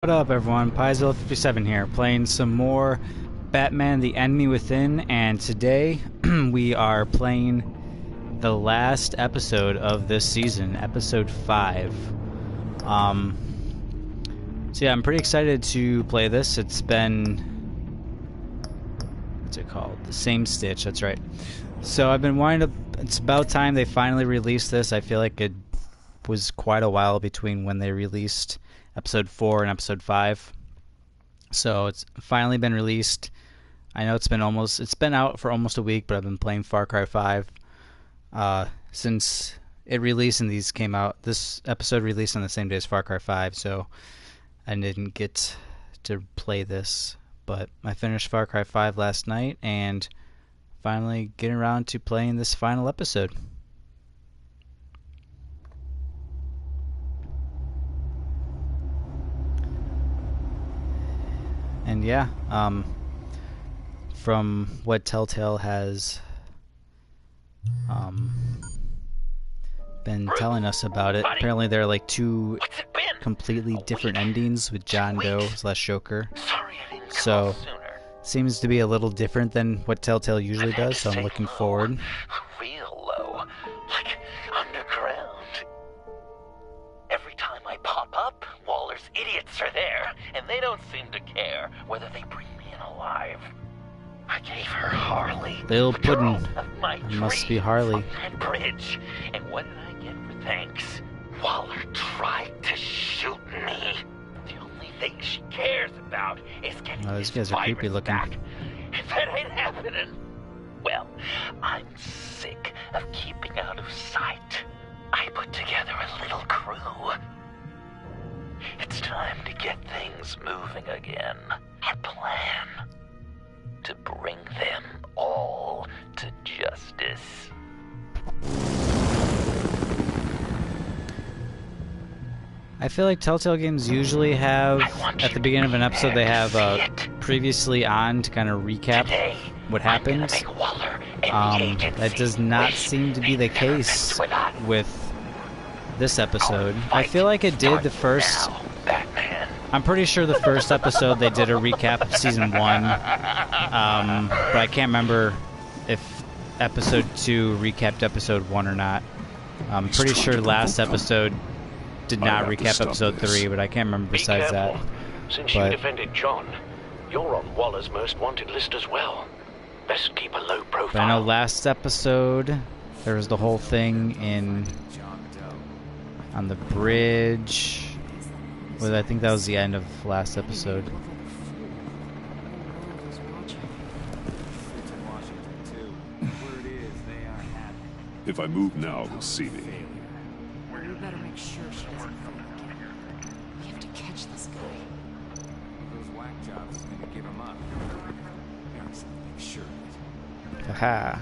What up, everyone? Paizo57 here, playing some more Batman: The Enemy Within, and today we are playing the last episode of this season, episode 5. So yeah, I'm pretty excited to play this. It's been... what's it called? The Same Stitch, that's right. So I've been wanting to... it's about time they finally released this. I feel like it was quite a while between when they released episode 4 and episode 5. So it's finally been released. I know it's been out for almost a week, but I've been playing Far Cry 5 since it released and these came out. This episode released on the same day as Far Cry 5, so I didn't get to play this. But I finished Far Cry 5 last night and finally getting around to playing this final episode. And yeah, from what Telltale has been telling us about it, apparently there are like two completely different endings with John Doe / Joker. So seems to be a little different than what Telltale usually does, so I'm looking forward. Real low, like underground. Every time I pop up, Waller's idiots are there, and they don't seem to care whether they bring me in alive. I gave her Harley. Lil Puddin'. It Must be Harley. That bridge. And what did I get for thanks? Waller tried to shoot me. The only thing she cares about is getting these guys are creepy looking. back. If that ain't happening, well, I'm sick of keeping out of sight. I put together a little crew. It's time to get things moving again. Our plan: to bring them all to justice. I feel like Telltale games usually have, at the beginning of an episode, they have previously on to kind of recap what happened. That does not seem to be the case with this episode. I feel like it did the first... I'm pretty sure the first episode they did a recap of season 1, but I can't remember if episode 2 recapped episode 1 or not. I'm pretty sure last episode did not recap episode 3, but I can't remember besides that. Since you defended John, you're on Waller's most wanted list as well. Best keep a low profile. But I know last episode there was the whole thing on the bridge. Well, I think that was the end of last episode. If I move now, they'll see me. We better make sure she doesn't find again. We have to catch this guy. Those whack jobs is gonna give him up. Parents make sure. Haha.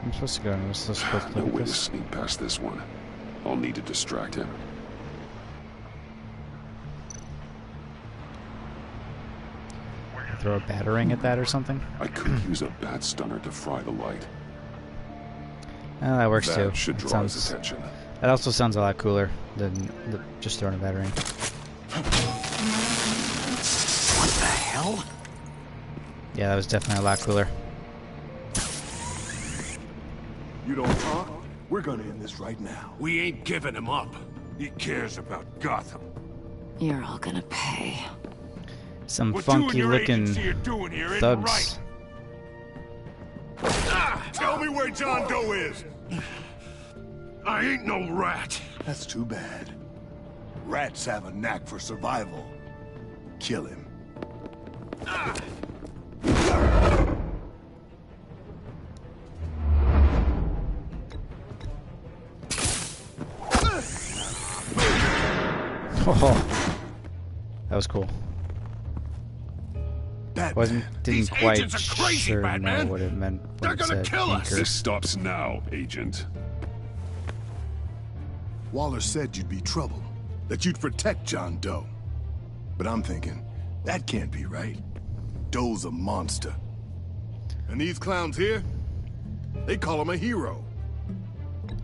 I'm supposed to go and we're supposed to No look way at to this. sneak past this one. I'll need to distract him. Throw a batarang at that or something? I could use a bat stunner to fry the light. Oh, that works too. That should That draw his sounds, attention. that also sounds a lot cooler than just throwing a batarang. What the hell? Yeah, that was definitely a lot cooler. You don't talk? We're gonna end this right now. We ain't giving him up. He cares about Gotham. You're all gonna pay. Some What you and funky your looking agency are doing here isn't thugs. right. Tell me where John Doe is. I ain't no rat. That's too bad. Rats have a knack for survival. Kill him. Oh, that was cool. Batman. Didn't These quite agents are crazy, sure know Batman. what it meant when They're it gonna said kill us. anchor. This stops now, Agent. Waller said you'd be trouble, that you'd protect John Doe. But I'm thinking, that can't be right. Doe's a monster. And these clowns here, they call him a hero.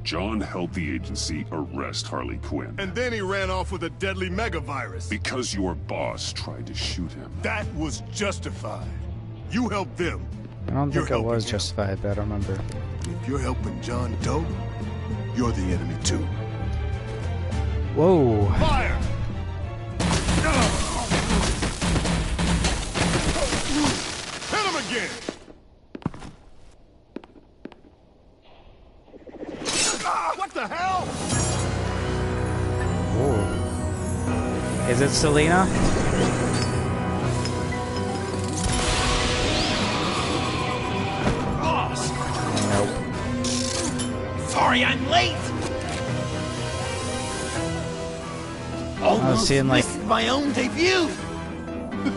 John helped the agency arrest Harley Quinn. And then he ran off with a deadly megavirus. Because your boss tried to shoot him. That was justified. You helped them. I don't You're think I was helping him. justified, but I don't remember. If you're helping John Doe, you're the enemy too. Whoa. Fire! Hit him again! What the hell? Whoa. Is it Selena? Boss! Nope. Sorry I'm late! I was Almost seeing like missed my own debut!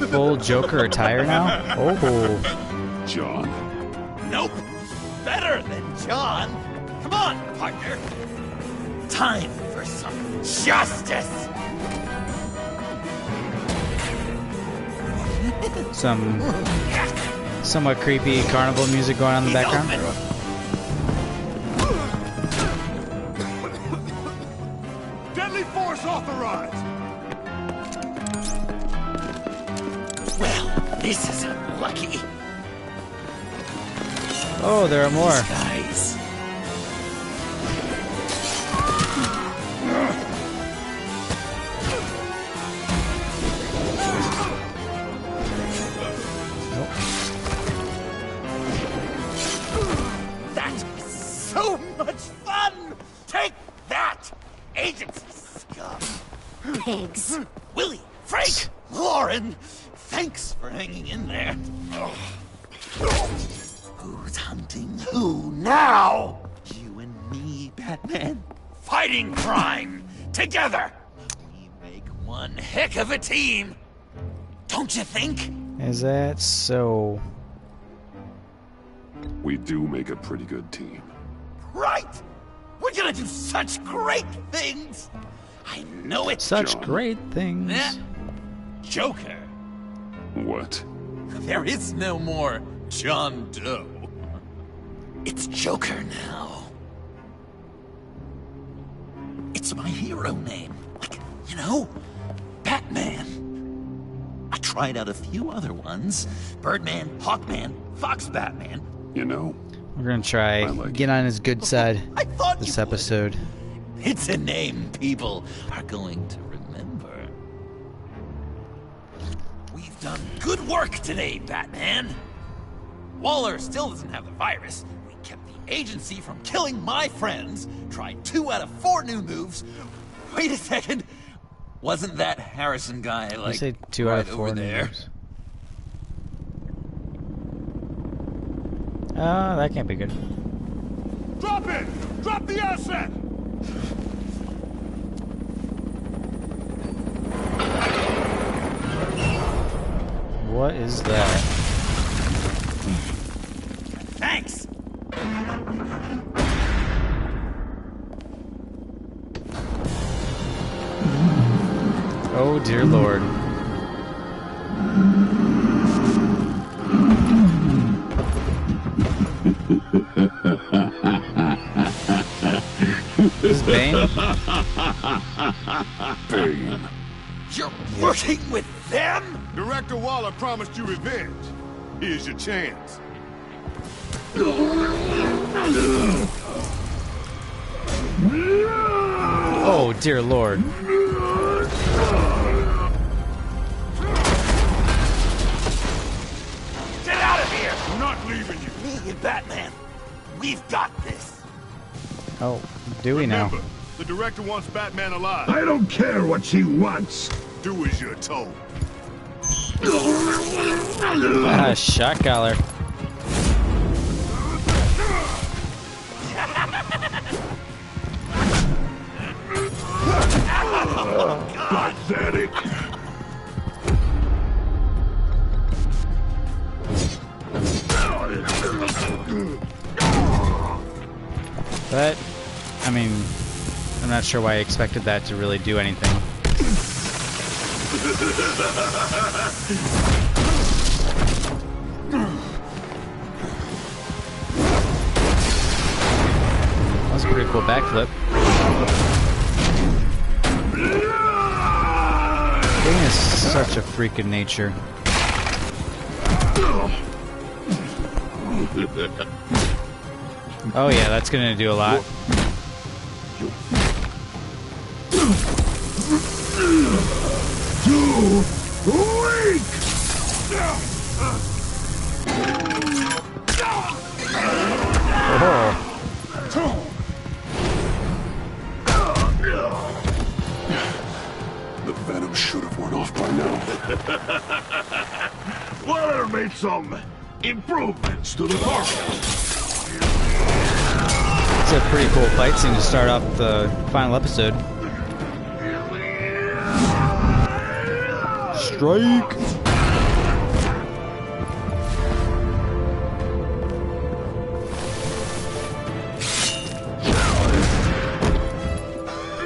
full Joker attire now. Oh. John? Nope! Better than John! Come on, partner! Time for some justice! Some somewhat creepy carnival music going on in the background. Deadly force authorized! Well, this is unlucky. Oh, there are more. Guys. That was so much fun! Take that, agency scum! Pigs. Willie, Frank, Lauren, thanks for hanging in there. Who's hunting who now? You and me, Batman. Fighting crime together. We make one heck of a team. Don't you think? Is that so? We do make a pretty good team. Right. We're gonna do such great things. I know it. Such John. great things. Eh? Joker. What? There is no more John Doe. It's Joker now. It's my hero name. Like, you know, Batman. I tried out a few other ones. Birdman, Hawkman, Fox Batman. You know, We're gonna try I like get on his good side I thought this you would. episode. It's a name people are going to remember. We've done good work today, Batman. Waller still doesn't have the virus. We kept the agency from killing my friends. Tried 2 out of 4 new moves. Wait a second. Wasn't that Harrison guy I like say 2 right out of 4 over there? moves. That can't be good. Drop it! Drop the asset! What is that? Thanks. Oh dear Lord. This is Bane? Bane. You're working with them? Director Waller promised you revenge. Here's your chance. Oh dear Lord. Get out of here! I'm not leaving you. Me and Batman, we've got this. Oh, do we now? Remember, the director wants Batman alive. I don't care what she wants. Do as you're told. Ah, shot collar. Pathetic. But, I mean, I'm not sure why I expected that to really do anything. That was a pretty cool backflip. King is such a freak of nature. Oh yeah, that's gonna do a lot. Oh. The venom should have worn off by now. Waller made some improvements to the formula. It's a pretty cool fight scene to start off the final episode. Strike!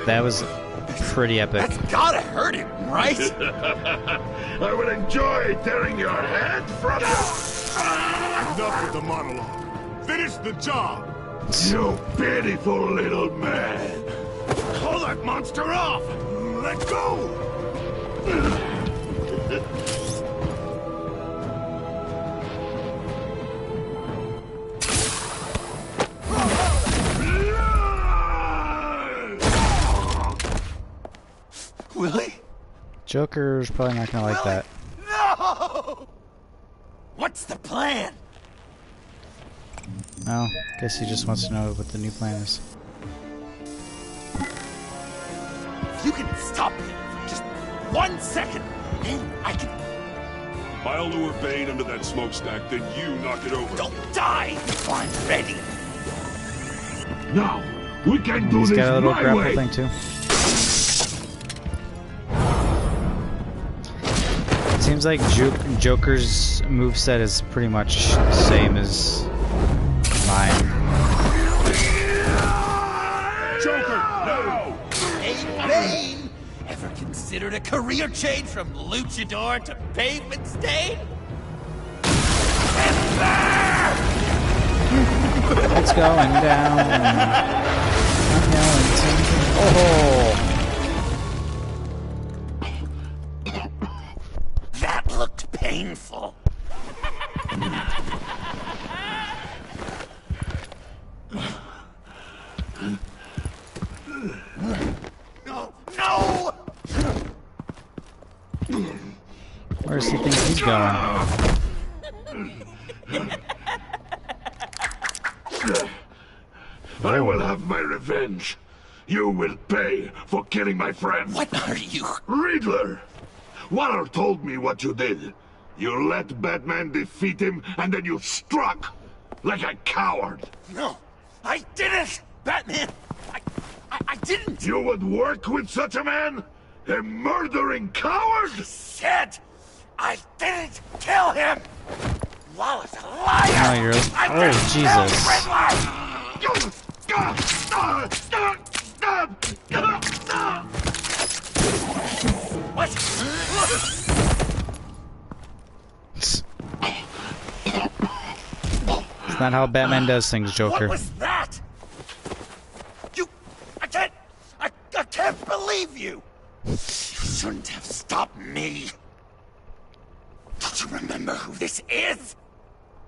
That was pretty epic. That's gotta hurt him, right? I will enjoy tearing your head from you. Enough with the monologue. Finish the job. You pitiful little man. Call that monster off. Let go. Willie? Joker's probably not gonna like that. No! What's the plan? No, guess he just wants to know what the new plan is. If you can stop him for just 1 second, then I can... I'll lure Bane under that smokestack, then you knock it over. Don't die before I'm ready. Now, we can do He's this got a little my grapple way. thing too. It seems like Joker's moveset is pretty much the same as mine. Joker, no! Hey, Bane! Ever considered a career change from luchador to pavement stain? It's going down. Oh! That looked painful. No! No! Where does he think he's going? I will have my revenge. You will pay for killing my friend. What are you? Riddler! Waller told me what you did. You let Batman defeat him, and then you struck like a coward. No, I didn't! Batman! I didn't! You would work with such a man? A murdering coward? Said I didn't kill him! Waller's a liar! Oh, you're... I Oh, didn't Jesus. kill Riddler! What? It's not how Batman does things, Joker. What was that? I can't believe you! You shouldn't have stopped me. Don't you remember who this is?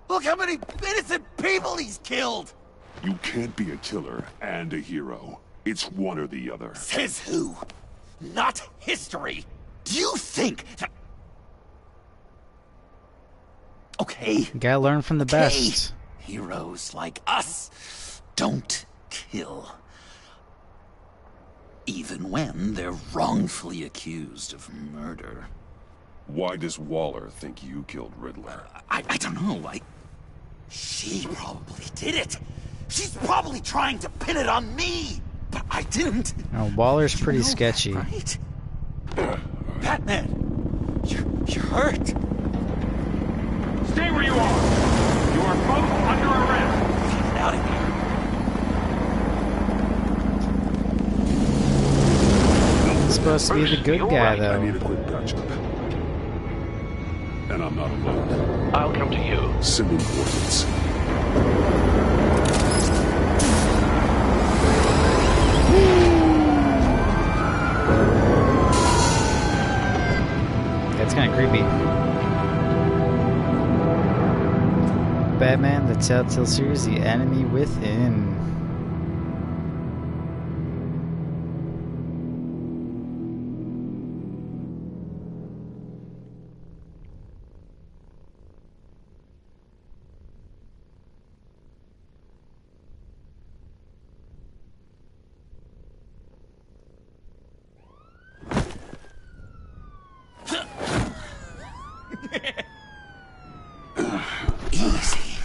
Look how many innocent people he's killed! You can't be a killer and a hero. It's one or the other. Says who? Not history. Do you think that... Okay. You gotta learn from the best. Heroes like us don't kill. Even when they're wrongfully accused of murder. Why does Waller think you killed Riddler? I don't know. She probably did it. She's probably trying to pin it on me. But I didn't. Now, Waller's pretty You know sketchy. that, right? Batman, you're hurt. Stay where you are. You are both under arrest. Get out of here. supposed to be the good guy, I need a though. quick patch up. And I'm not alone. I'll come to you. Sending coordinates. That's kind of creepy. Batman, the Telltale series, The Enemy Within. Easy.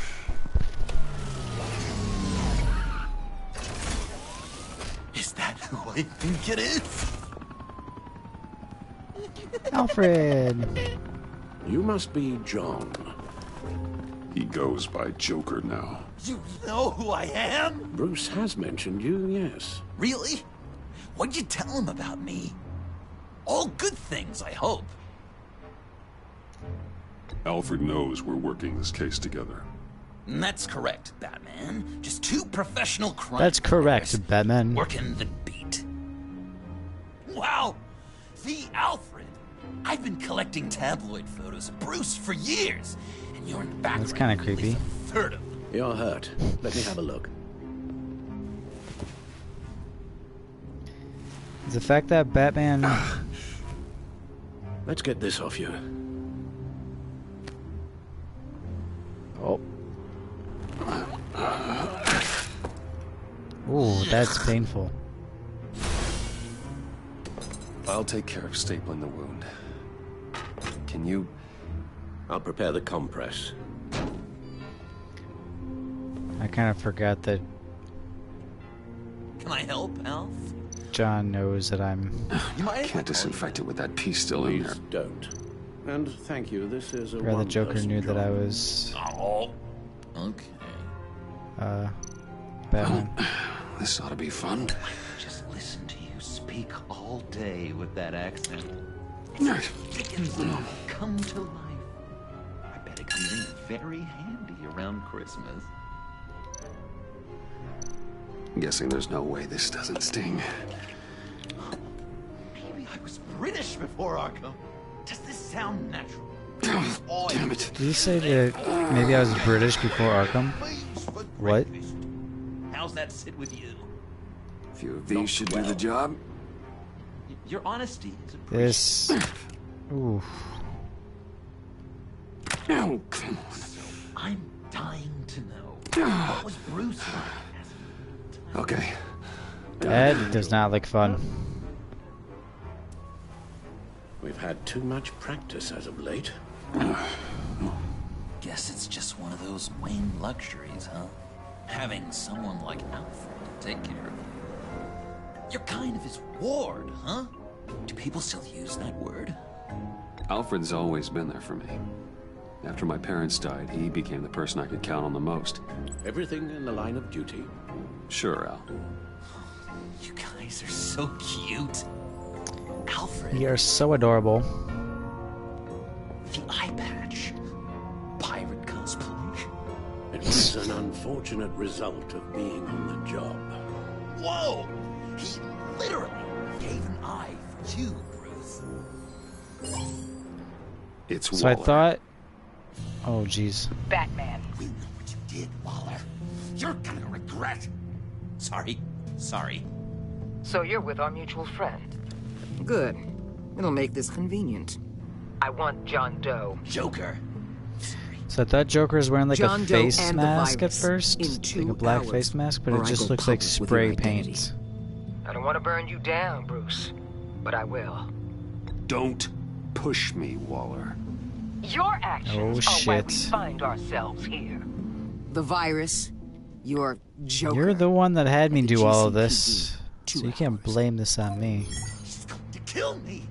Is that who I think it is? Alfred! You must be John. He goes by Joker now. You know who I am? Bruce has mentioned you, yes. Really? What'd you tell him about me? All good things, I hope. Alfred knows we're working this case together. And that's correct, Batman. Just two professional crime That's correct, lawyers Batman. working the beat. Wow! The Alfred! I've been collecting tabloid photos of Bruce for years, and you're in the background. That's kinda creepy. at least a third of them. You're hurt. Let me have a look. The fact that Batman... Let's get this off you. Oh. Ooh, that's painful. I'll take care of stapling the wound. Can you? I'll prepare the compress. I kind of forgot that Can I help, Alf? John knows that I'm... You might Can't disinfect it with that piece still in there. Please don't. And thank you, this is a Rather, one-person Joker knew that job. I was... Oh. Okay. Batman. This ought to be fun. Just listen to you speak all day with that accent. Dickens come to life. I bet it comes in very handy around Christmas. I'm guessing there's no way this doesn't sting. Maybe I was British before Arkham. Does this sound natural? Damn it. Did you say that maybe I was British before Arkham? What? How's that sit with you? A few of these should do the job. Your honesty is appreciated. This... Ooh. Oh, come on. I'm dying to know. What was Bruce like as a... Okay. That does not look fun. We've had too much practice as of late. Guess it's just one of those Wayne luxuries, huh? Having someone like Alfred to take care of you. You're kind of his ward, huh? Do people still use that word? Alfred's always been there for me. After my parents died, he became the person I could count on the most. Everything in the line of duty. Sure, Al. You guys are so cute. Alfred, You are so adorable. the eye patch. Pirate cosplay. It was an unfortunate result of being on the job. Whoa! He literally gave an eye for you, Bruce. It's So I Waller. thought... Oh, jeez. Batman. We know what you did, Waller. You're gonna regret. Sorry. So you're with our mutual friend. Good. It'll make this convenient. I want John Doe. Joker. So I thought Joker was wearing like John a Doe face and the mask at virus first. in Like 2 a black hours, face mask, but or it I just go looks like public with spray your paint. identity. I don't want to burn you down, Bruce, but I will. Don't push me, Waller. Your actions Oh, are why we shit. find ourselves here. The virus, your Joker. You're the one that had me and the do all of GCPD. this. 2 So you can't hours. blame this on me. He's going to kill me.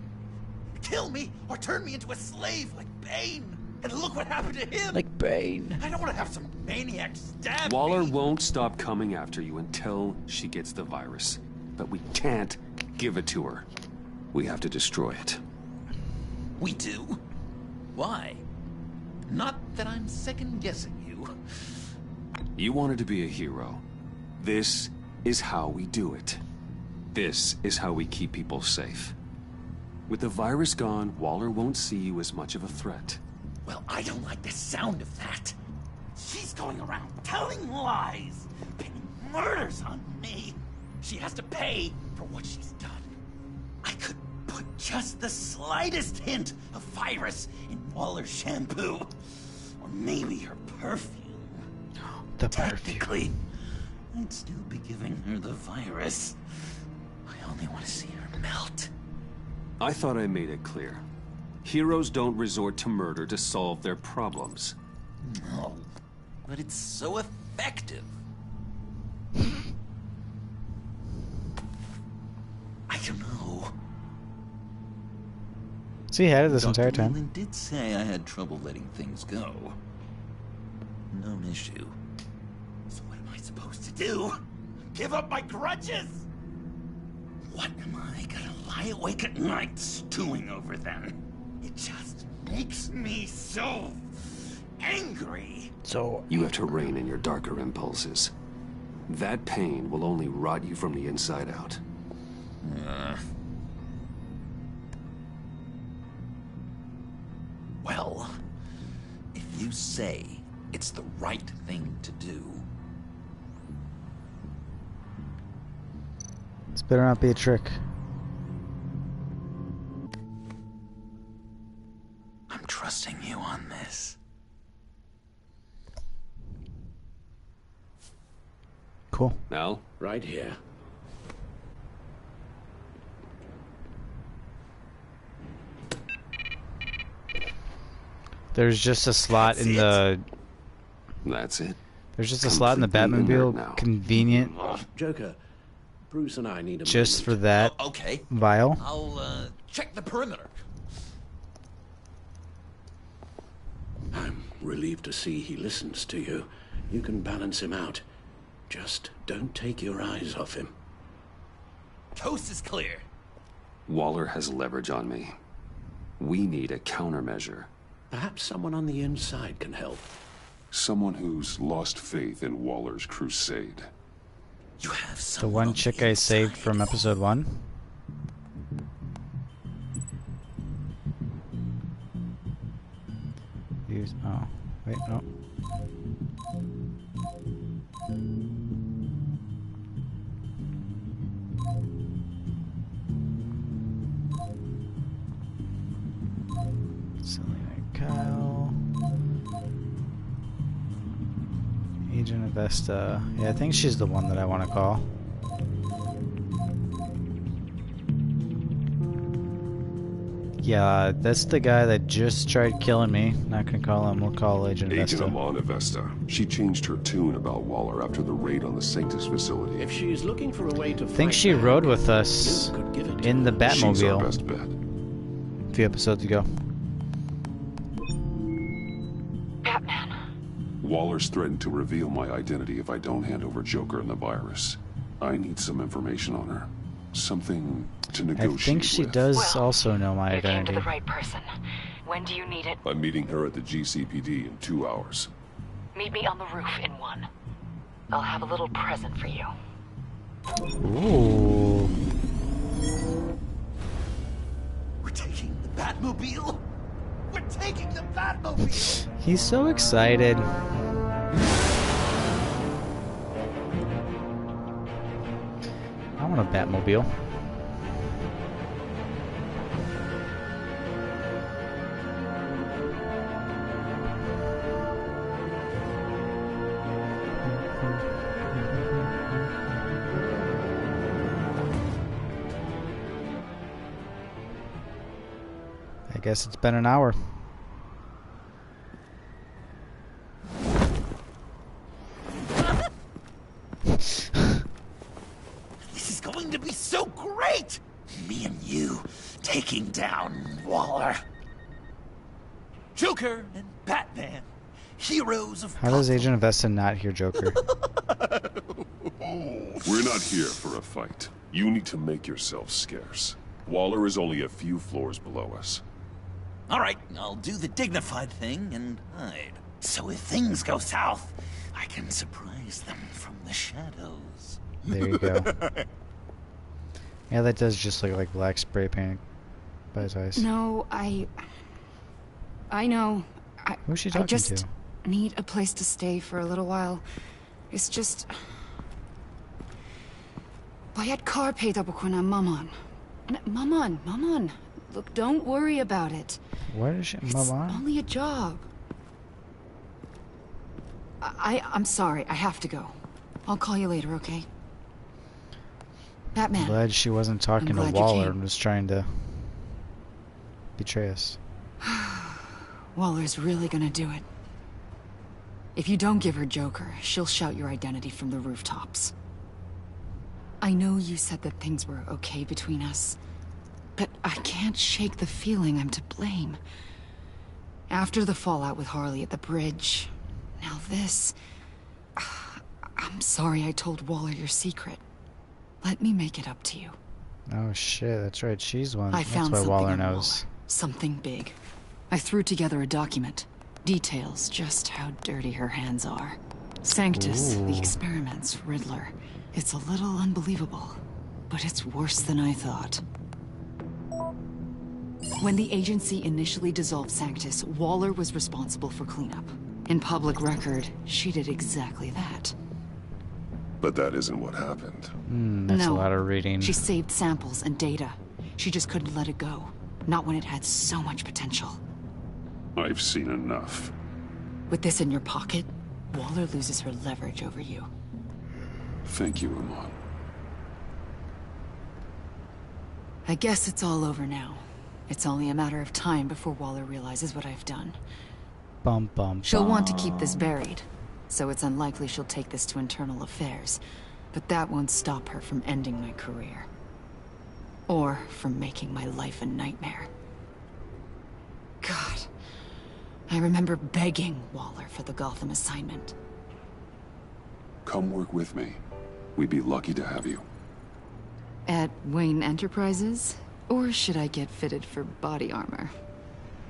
Kill me or turn me into a slave like Bane. And look what happened to him. Like Bane. I don't want to have some maniac stab Waller me. won't stop coming after you until she gets the virus. But we can't give it to her. We have to destroy it. We do? Why? Not that I'm second-guessing you. You wanted to be a hero. This is how we do it. This is how we keep people safe. With the virus gone, Waller won't see you as much of a threat. Well, I don't like the sound of that. She's going around telling lies, pinning murders on me. She has to pay for what she's done. I could put just the slightest hint of virus in Waller's shampoo. Or maybe her perfume. The Technically, I'd still be giving her the virus. I only want to see her melt. I thought I made it clear. Heroes don't resort to murder to solve their problems. No, but it's so effective. I don't know. So he had it this entire Dr. time. Leland did say I had trouble letting things go. Known issue. So what am I supposed to do? Give up my grudges? What am I gonna lie awake at night stewing over then? It just makes me so angry. So You have to rein in your darker impulses. That pain will only rot you from the inside out. Well, if you say it's the right thing to do, this better not be a trick. I'm trusting you on this. Cool. Al? Right here. There's just a slot in the. That's it. There's just a slot in the Completely inert now. Batmobile. Convenient, Joker, Bruce and I need a just for moment. that Okay. vial. I'll, check the perimeter. I'm relieved to see he listens to you. You can balance him out. Just don't take your eyes off him. Coast is clear. Waller has leverage on me. We need a countermeasure. Perhaps someone on the inside can help. Someone who's lost faith in Waller's crusade. You have The someone one on the chick I saved inside. from episode 1. Use. Oh, wait, no. Selena Kyle. Agent Avesta. Yeah, I think she's the one that I want to call. Yeah, that's the guy that just tried killing me. Not gonna call him. We'll call Agent Agent Avesta. Amon Avesta. She changed her tune about Waller after the raid on the Sanctus facility. If she's looking for a way to I think fight she back, rode with us you could give it to in the her. She's our Batmobile best bet. a few episodes ago. Batman. Waller's threatened to reveal my identity if I don't hand over Joker and the virus. I need some information on her. Something to I negotiate think she with. does Well, also know my You came to identity. the right person. When do you need it? I'm meeting her at the GCPD in 2 hours. Meet me on the roof in 1. I'll have a little present for you. Ooh. We're taking the Batmobile? We're taking the Batmobile! He's so excited. I want a Batmobile. I guess it's been an hour. This is going to be so great! Me and you taking down Waller. Joker and Batman. Heroes of How does Gotham. Agent Avesta not hear Joker? We're not here for a fight. You need to make yourself scarce. Waller is only a few floors below us. All right, I'll do the dignified thing and hide. So if things go south, I can surprise them from the shadows. There you go. Yeah, that does just look like black spray paint by his eyes. No, I know. Who's she I talking just to? need a place to stay for a little while. It's just... Bayad kar peyda bukuna maman. Maman. Look, don't worry about it. What is she? It's Mama? only a job. I'm sorry, I have to go. I'll call you later, okay? Batman. Glad she wasn't talking to glad you Waller came. and was trying to betray us. Waller's really gonna do it. If you don't give her Joker, she'll shout your identity from the rooftops. I know you said that things were okay between us, but I can't shake the feeling I'm to blame. After the fallout with Harley at the bridge, now this... I'm sorry I told Waller your secret. Let me make it up to you. Oh shit, that's right, she's one. I That's found why something Waller on knows. Waller. Something big. I threw together a document. Details just how dirty her hands are. Sanctus, Ooh. the experiments, Riddler. It's a little unbelievable, but it's worse than I thought. When the agency initially dissolved Sanctus, Waller was responsible for cleanup. In public record, she did exactly that. But that isn't what happened. That's No. a lot of reading. She saved samples and data. She just couldn't let it go. Not when it had so much potential. I've seen enough. With this in your pocket, Waller loses her leverage over you. Thank you, Ramon. I guess it's all over now. It's only a matter of time before Waller realizes what I've done. Bum bum. She'll want to keep this buried, so it's unlikely she'll take this to internal affairs. But that won't stop her from ending my career. Or from making my life a nightmare. God. I remember begging Waller for the Gotham assignment. Come work with me. We'd be lucky to have you. At Wayne Enterprises? Or should I get fitted for body armor?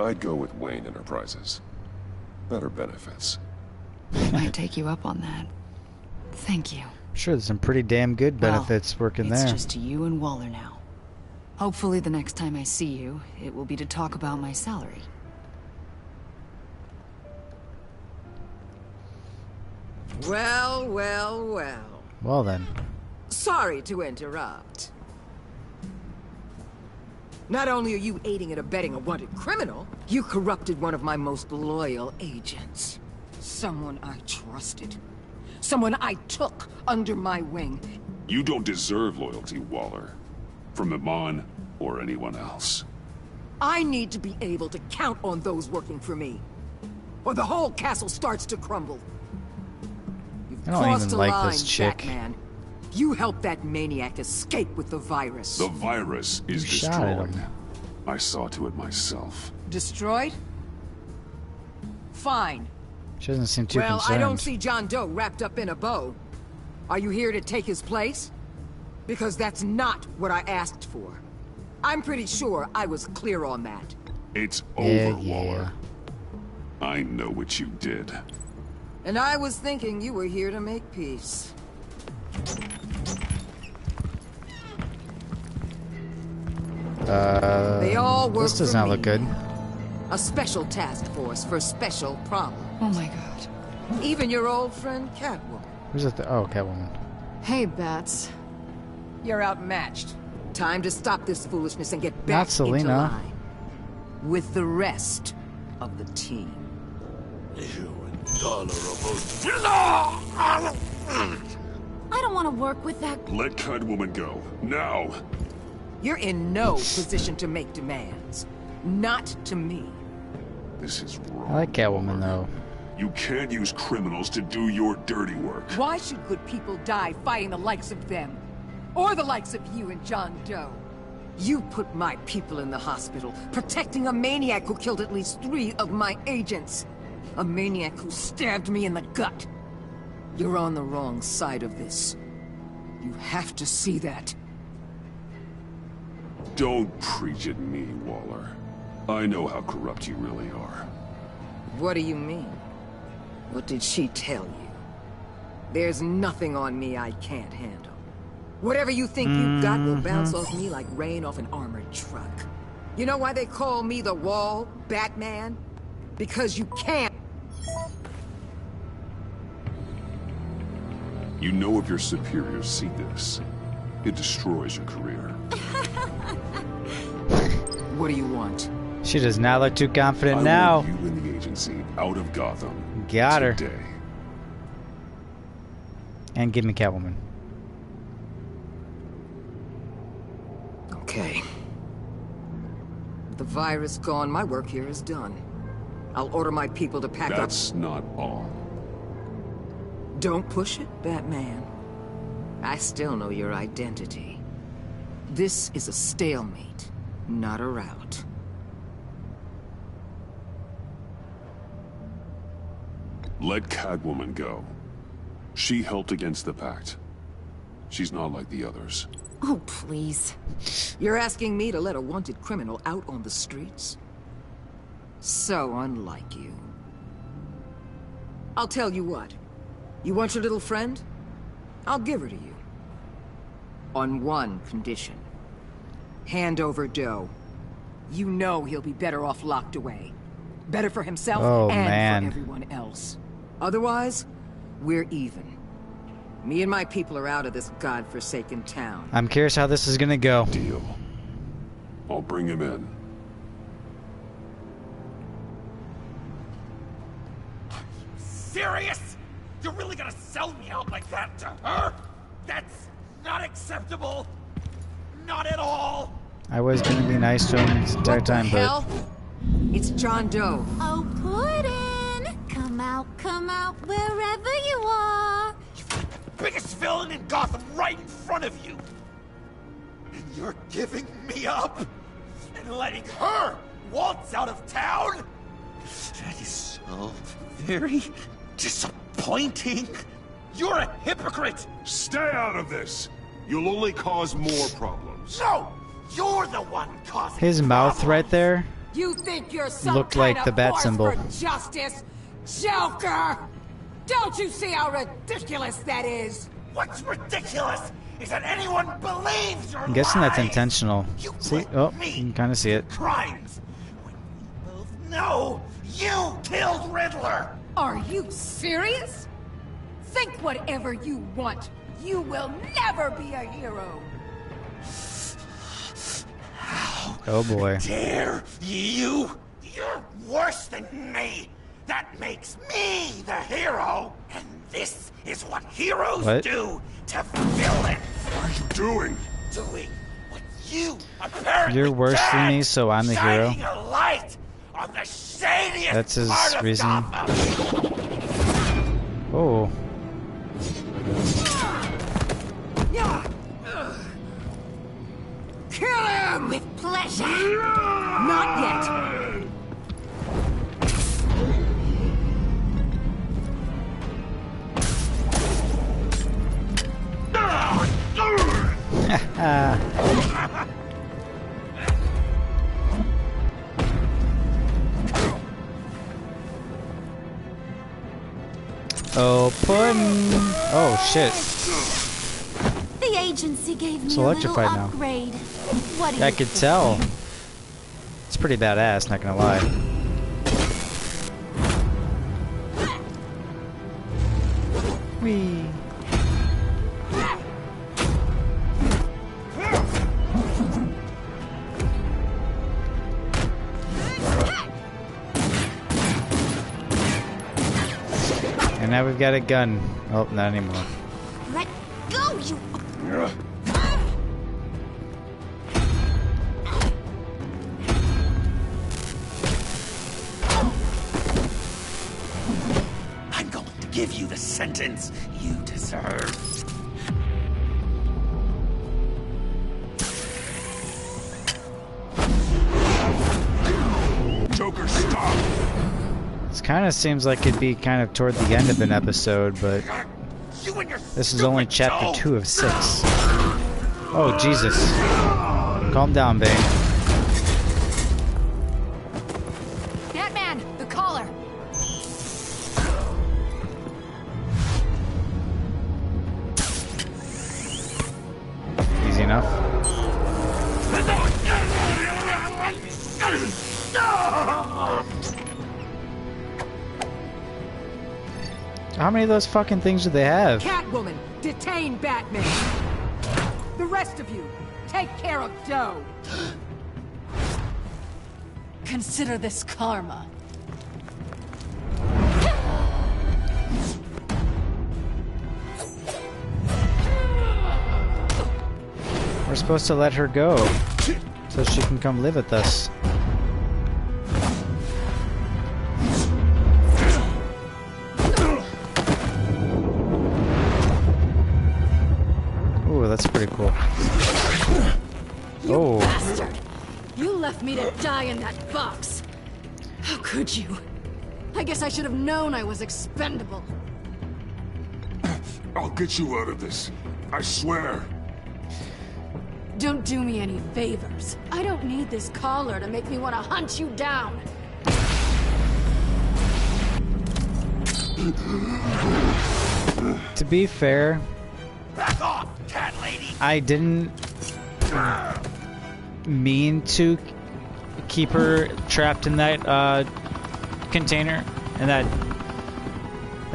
I'd go with Wayne Enterprises. Better benefits. I'd take you up on that. Thank you. Sure, there's some pretty damn good benefits Well, working it's there. just you and Waller now. Hopefully the next time I see you, it will be to talk about my salary. Well. Well then. Sorry to interrupt. Not only are you aiding and abetting a wanted criminal, you corrupted one of my most loyal agents. Someone I trusted. Someone I took under my wing. You don't deserve loyalty, Waller. From Iman or anyone else. I need to be able to count on those working for me. Or the whole castle starts to crumble. You've I don't crossed even a like line, this chick. Batman. You helped that maniac escape with the virus. The virus is You shot at destroyed. him. I saw to it myself. Destroyed? Fine. She doesn't seem too Well, concerned. I don't see John Doe wrapped up in a bow. Are you here to take his place? Because that's not what I asked for. I'm pretty sure I was clear on that. It's Yeah, over, Waller. I know what you did. And I was thinking you were here to make peace. They all work this does for not me. look good. A special task force for special problems. Oh my god. Even your old friend Catwoman. Who's that? Oh, Catwoman. Hey, Bats. You're outmatched. Time to stop this foolishness and get Not back into Selena. line. With the rest of the team. You intolerable... I don't want to work with that. Let Catwoman go. Now! You're in no position to make demands. Not to me. This is wrong. I like Catwoman though. You can't use criminals to do your dirty work. Why should good people die fighting the likes of them? Or the likes of you and John Doe? You put my people in the hospital, protecting a maniac who killed at least 3 of my agents. A maniac who stabbed me in the gut. You're on the wrong side of this. You have to see that. Don't preach at me, Waller. I know how corrupt you really are. What do you mean? What did she tell you? There's nothing on me I can't handle. Whatever you think you got will bounce off me like rain off an armored truck. You know why they call me the Wall, Batman? Because you can't. You know if your superiors see this, it destroys your career. What do you want? She does not look too confident I now. want you and the agency out of Gotham. Got her. Today. And give me Catwoman. Okay. With the virus gone, my work here is done. I'll order my people to pack up. That's not all. Don't push it, Batman. I still know your identity. This is a stalemate, not a rout. Let Catwoman go. She helped against the Pact. She's not like the others. Oh, please. You're asking me to let a wanted criminal out on the streets? So unlike you. I'll tell you what. You want your little friend? I'll give her to you. On one condition. Hand over Doe. You know he'll be better off locked away. Better for himself and for everyone else. Otherwise, we're even. Me and my people are out of this godforsaken town. I'm curious how this is gonna go. Deal. I'll bring him in. Serious? You're really gonna sell me out like that to her? That's not acceptable. Not at all. I was gonna be nice to him this entire time, but It's John Doe. Oh, Puddin'! Come out, wherever you are. You've got the biggest villain in Gotham right in front of you. And you're giving me up? And letting her waltz out of town? That is so very disappointing. You're a hypocrite. Stay out of this. You'll only cause more problems. No! You're the one causing his mouth right there You think you're some looked kind like of the bat force symbol. for justice, Joker? Don't you see how ridiculous that is? What's ridiculous is that anyone believes your I'm guessing that's lies. intentional. You See? put Oh, me you can kind of see it. crimes when we both know you killed Riddler. Are you serious? Think whatever you want. You will never be a hero. Oh boy. Dare you? You're worse than me. That makes me the hero. And this is what heroes do to villains. What are you doing? Doing what you apparently You're worse than me, can. so I'm the hero. Shining a light on the shadiest That's his part of reason. Gotham. Oh. Kill him! With pleasure. Not yet. Oh, pudding. Oh, shit. The agency gave me It's a little electrified now. upgrade. What do Yeah, I you could think? tell. It's pretty badass, not gonna lie. Whee. And now we've got a gun. Oh, not anymore. Let go, you... I'm going to give you the sentence you deserve. Joker, stop! This kind of seems like it'd be kind of toward the end of an episode, but You and your this is only chapter 2 of 6. Oh, Jesus. Calm down, Bane. Batman, the collar. Easy enough. How many of those fucking things do they have? Catwoman, detain Batman. The rest of you, take care of Doe. Consider this karma. We're supposed to let her go so she can come live with us. Ooh, that's pretty cool. You bastard! You left me to die in that box. How could you? I guess I should have known I was expendable. I'll get you out of this. I swear. Don't do me any favors. I don't need this collar to make me want to hunt you down. To be fair, Back off, cat lady! I didn't mean to keep her trapped in that container, in that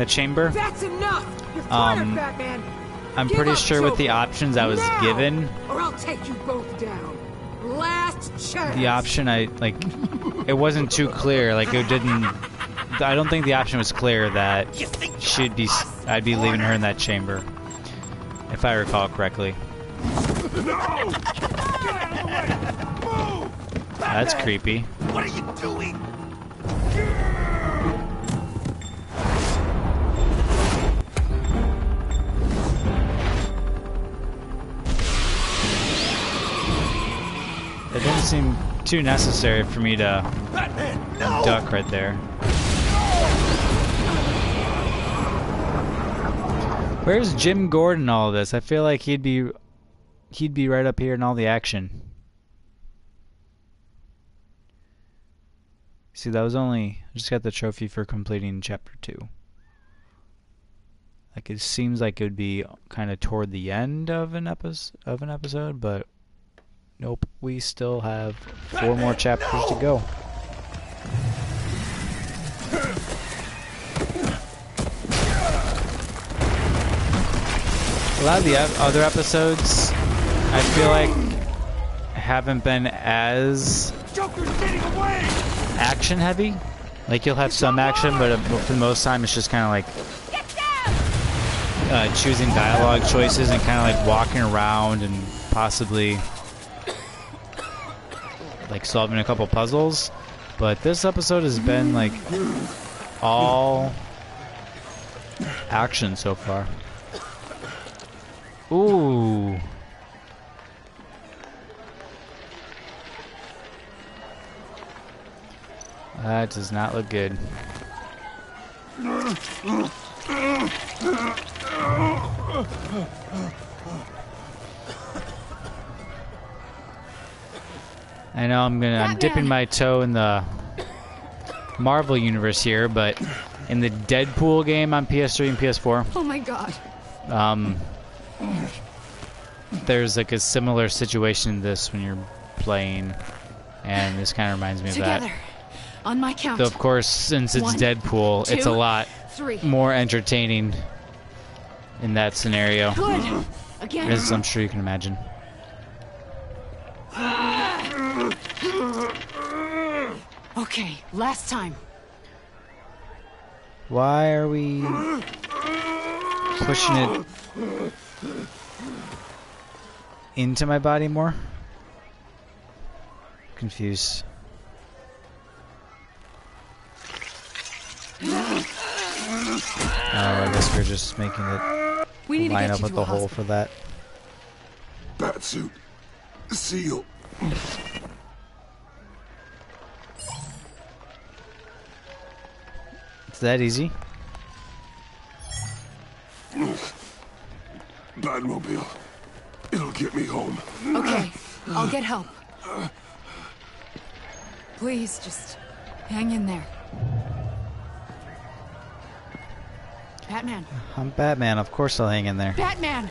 chamber. That's enough! You're fired, Batman! I'm Give pretty up, sure with the Joker, options I was now, given, or I'll take you both down. Last chance. the option it wasn't too clear. Like it didn't. I don't think the option was clear that I'd be leaving her in that chamber, if I recall correctly. No! That's creepy. What are you doing? It didn't seem too necessary for me to duck right there. Where's Jim Gordon in all of this? I feel like he'd be right up here in all the action. See, that was I just got the trophy for completing chapter 2. Like it seems like it would be kind of toward the end of an episode, but nope, we still have 4 more chapters to go. A lot of the other episodes, I feel like, haven't been as action heavy. Like you'll have some action, but for the most time it's just kind of like choosing dialogue choices and kind of like walking around and possibly like solving a couple puzzles. But this episode has been like all action so far. Ooh. That does not look good. I know I'm dipping my toe in the Marvel universe here, but in the Deadpool game on PS3 and PS4. Oh my god. There's like a similar situation to this when you're playing, and this kind of reminds me of that. On my count. Though of course, since it's 1, Deadpool, 2, it's a lot 3. more entertaining in that scenario. Good. Again. As I'm sure you can imagine. Okay, last time. Why are we pushing it into my body more? Confused. Oh, I guess we're just making it line up with the hole for that. Batsuit. Seal. It's that easy. Batmobile. It'll get me home. Okay, I'll get help. Please, just hang in there. Batman. I'm Batman. Of course I'll hang in there. Batman!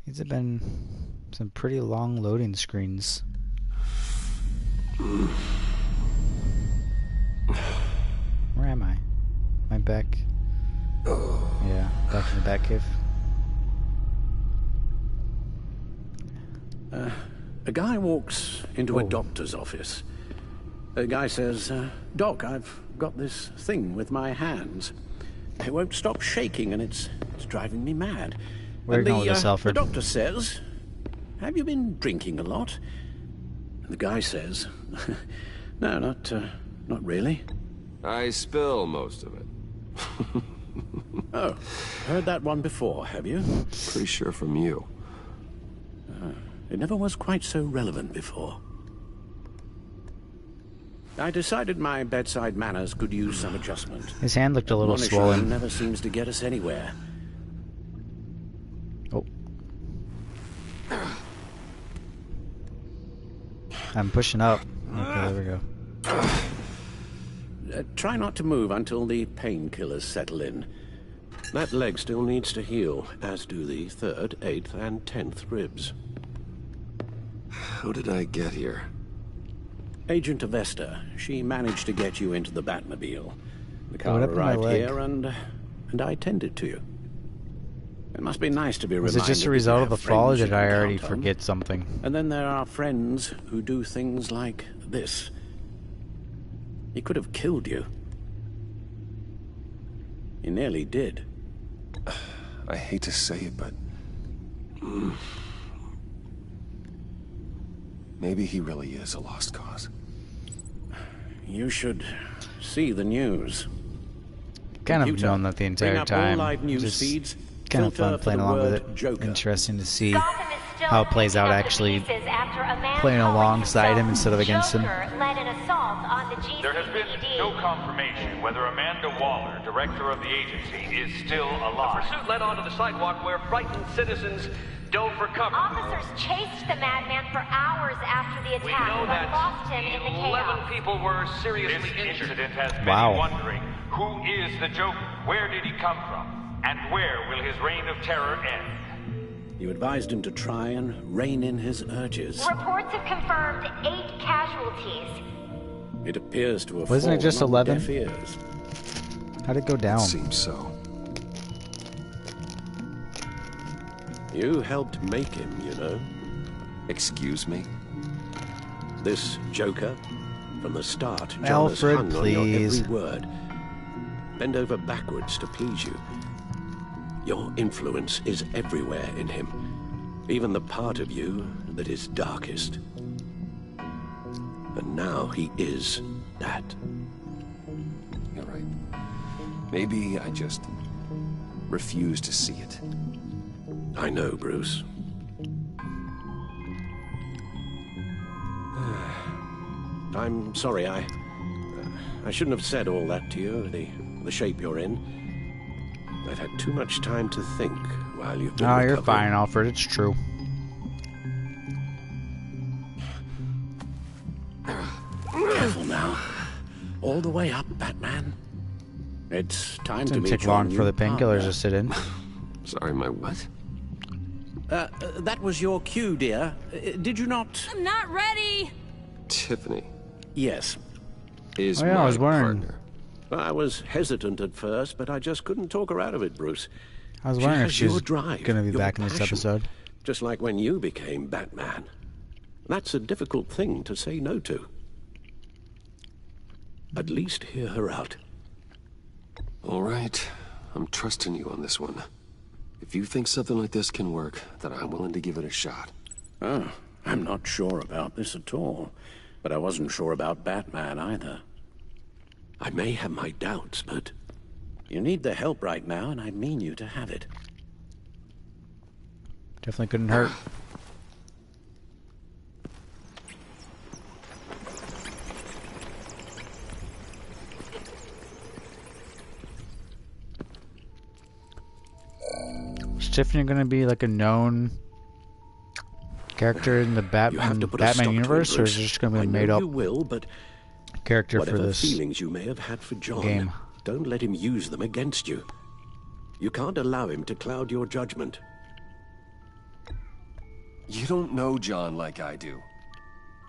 These have been some pretty long loading screens. Where am I? Am I back? Yeah, back in the Batcave. A guy walks into a doctor's office. The guy says, Doc, I've got this thing with my hands. It won't stop shaking and it's driving me mad. Where are you going with this, Alfred? The doctor says, have you been drinking a lot? And the guy says, no, not really. I spill most of it. Oh, heard that one before, have you? Pretty sure from you. It never was quite so relevant before. I decided my bedside manners could use some adjustment. His hand looked a little Admonition swollen. never seems to get us anywhere. Oh. I'm pushing up. Okay, there we go. Try not to move until the painkillers settle in. That leg still needs to heal, as do the 3rd, 8th, and 10th ribs. How did I get here? Agent Avesta, she managed to get you into the Batmobile. The car What happened to my arrived leg? here, and I tended to you. It must be nice to be Was reminded. it just a that result you of the have fall, or friends you did I can already count on. forget something? And then there are friends who do things like this. He could have killed you. He nearly did. I hate to say it, but... maybe he really is a lost cause. You should see the news. Kind of Computer, known that the bring entire up all time. live news Just feeds, kind of filter fun for playing the along with word it. Joker. Interesting to see how it plays out actually playing alongside him instead of against him. There has been no confirmation whether Amanda Waller, director of the agency, is still alive. The pursuit led onto the sidewalk where frightened citizens dove for cover. Officers chased the madman for hours after the We attack, know but that lost him in the 11 chaos. people were seriously This injured. incident has many Wow. wondering, who is the Joker? Where did he come from? And where will his reign of terror end? You advised him to try and rein in his urges. Reports have confirmed 8 casualties. It appears to have Wasn't it fallen just on 11? deaf ears. How'd it go down? Seems so. You helped make him, you know. Excuse me? This Joker, from the start, John Alfred, has hung on your please. every word. Bend over backwards to please you. Your influence is everywhere in him, even the part of you that is darkest. And now he is that. You're right. Maybe I just refuse to see it. I know, Bruce. I'm sorry, I shouldn't have said all that to you, the shape you're in. I've had too much time to think while you've been No, you're recovering. fine, Alfred. It's true. Careful now. All the way up, Batman. It's time It to didn't meet take your long new for the painkillers partner. to sit in. Sorry, my what? That was your cue, dear. Did you not? I'm not ready. Tiffany Yes. is Oh, yeah, my I was wondering. partner. I was hesitant at first, but I just couldn't talk her out of it, Bruce. I was wondering if has she was your drive, going to be your back in this passion. episode. Just like when you became Batman. That's a difficult thing to say no to. At least hear her out. All right. I'm trusting you on this one. If you think something like this can work, then I'm willing to give it a shot. Oh, I'm not sure about this at all. But I wasn't sure about Batman either. I may have my doubts, but you need the help right now, and I mean you to have it. Definitely couldn't hurt. Tiffany going to be like a known character in the Batman universe, or is it just going to be a made-up character for this feelings you may have had for John, game? Don't let him use them against you. You can't allow him to cloud your judgment. You don't know John like I do.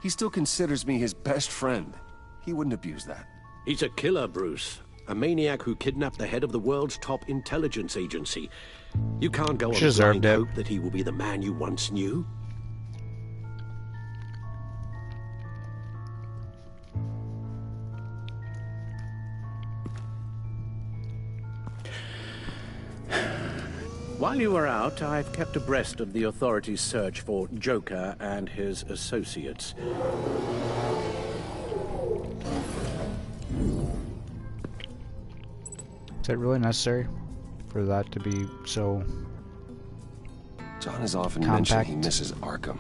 He still considers me his best friend. He wouldn't abuse that. He's a killer, Bruce. A maniac who kidnapped the head of the world's top intelligence agency. You can't go on blind hope that he will be the man you once knew. While you were out, I've kept abreast of the authorities' search for Joker and his associates. Is it really necessary for that to be so John has often compact? mentioned he misses Arkham.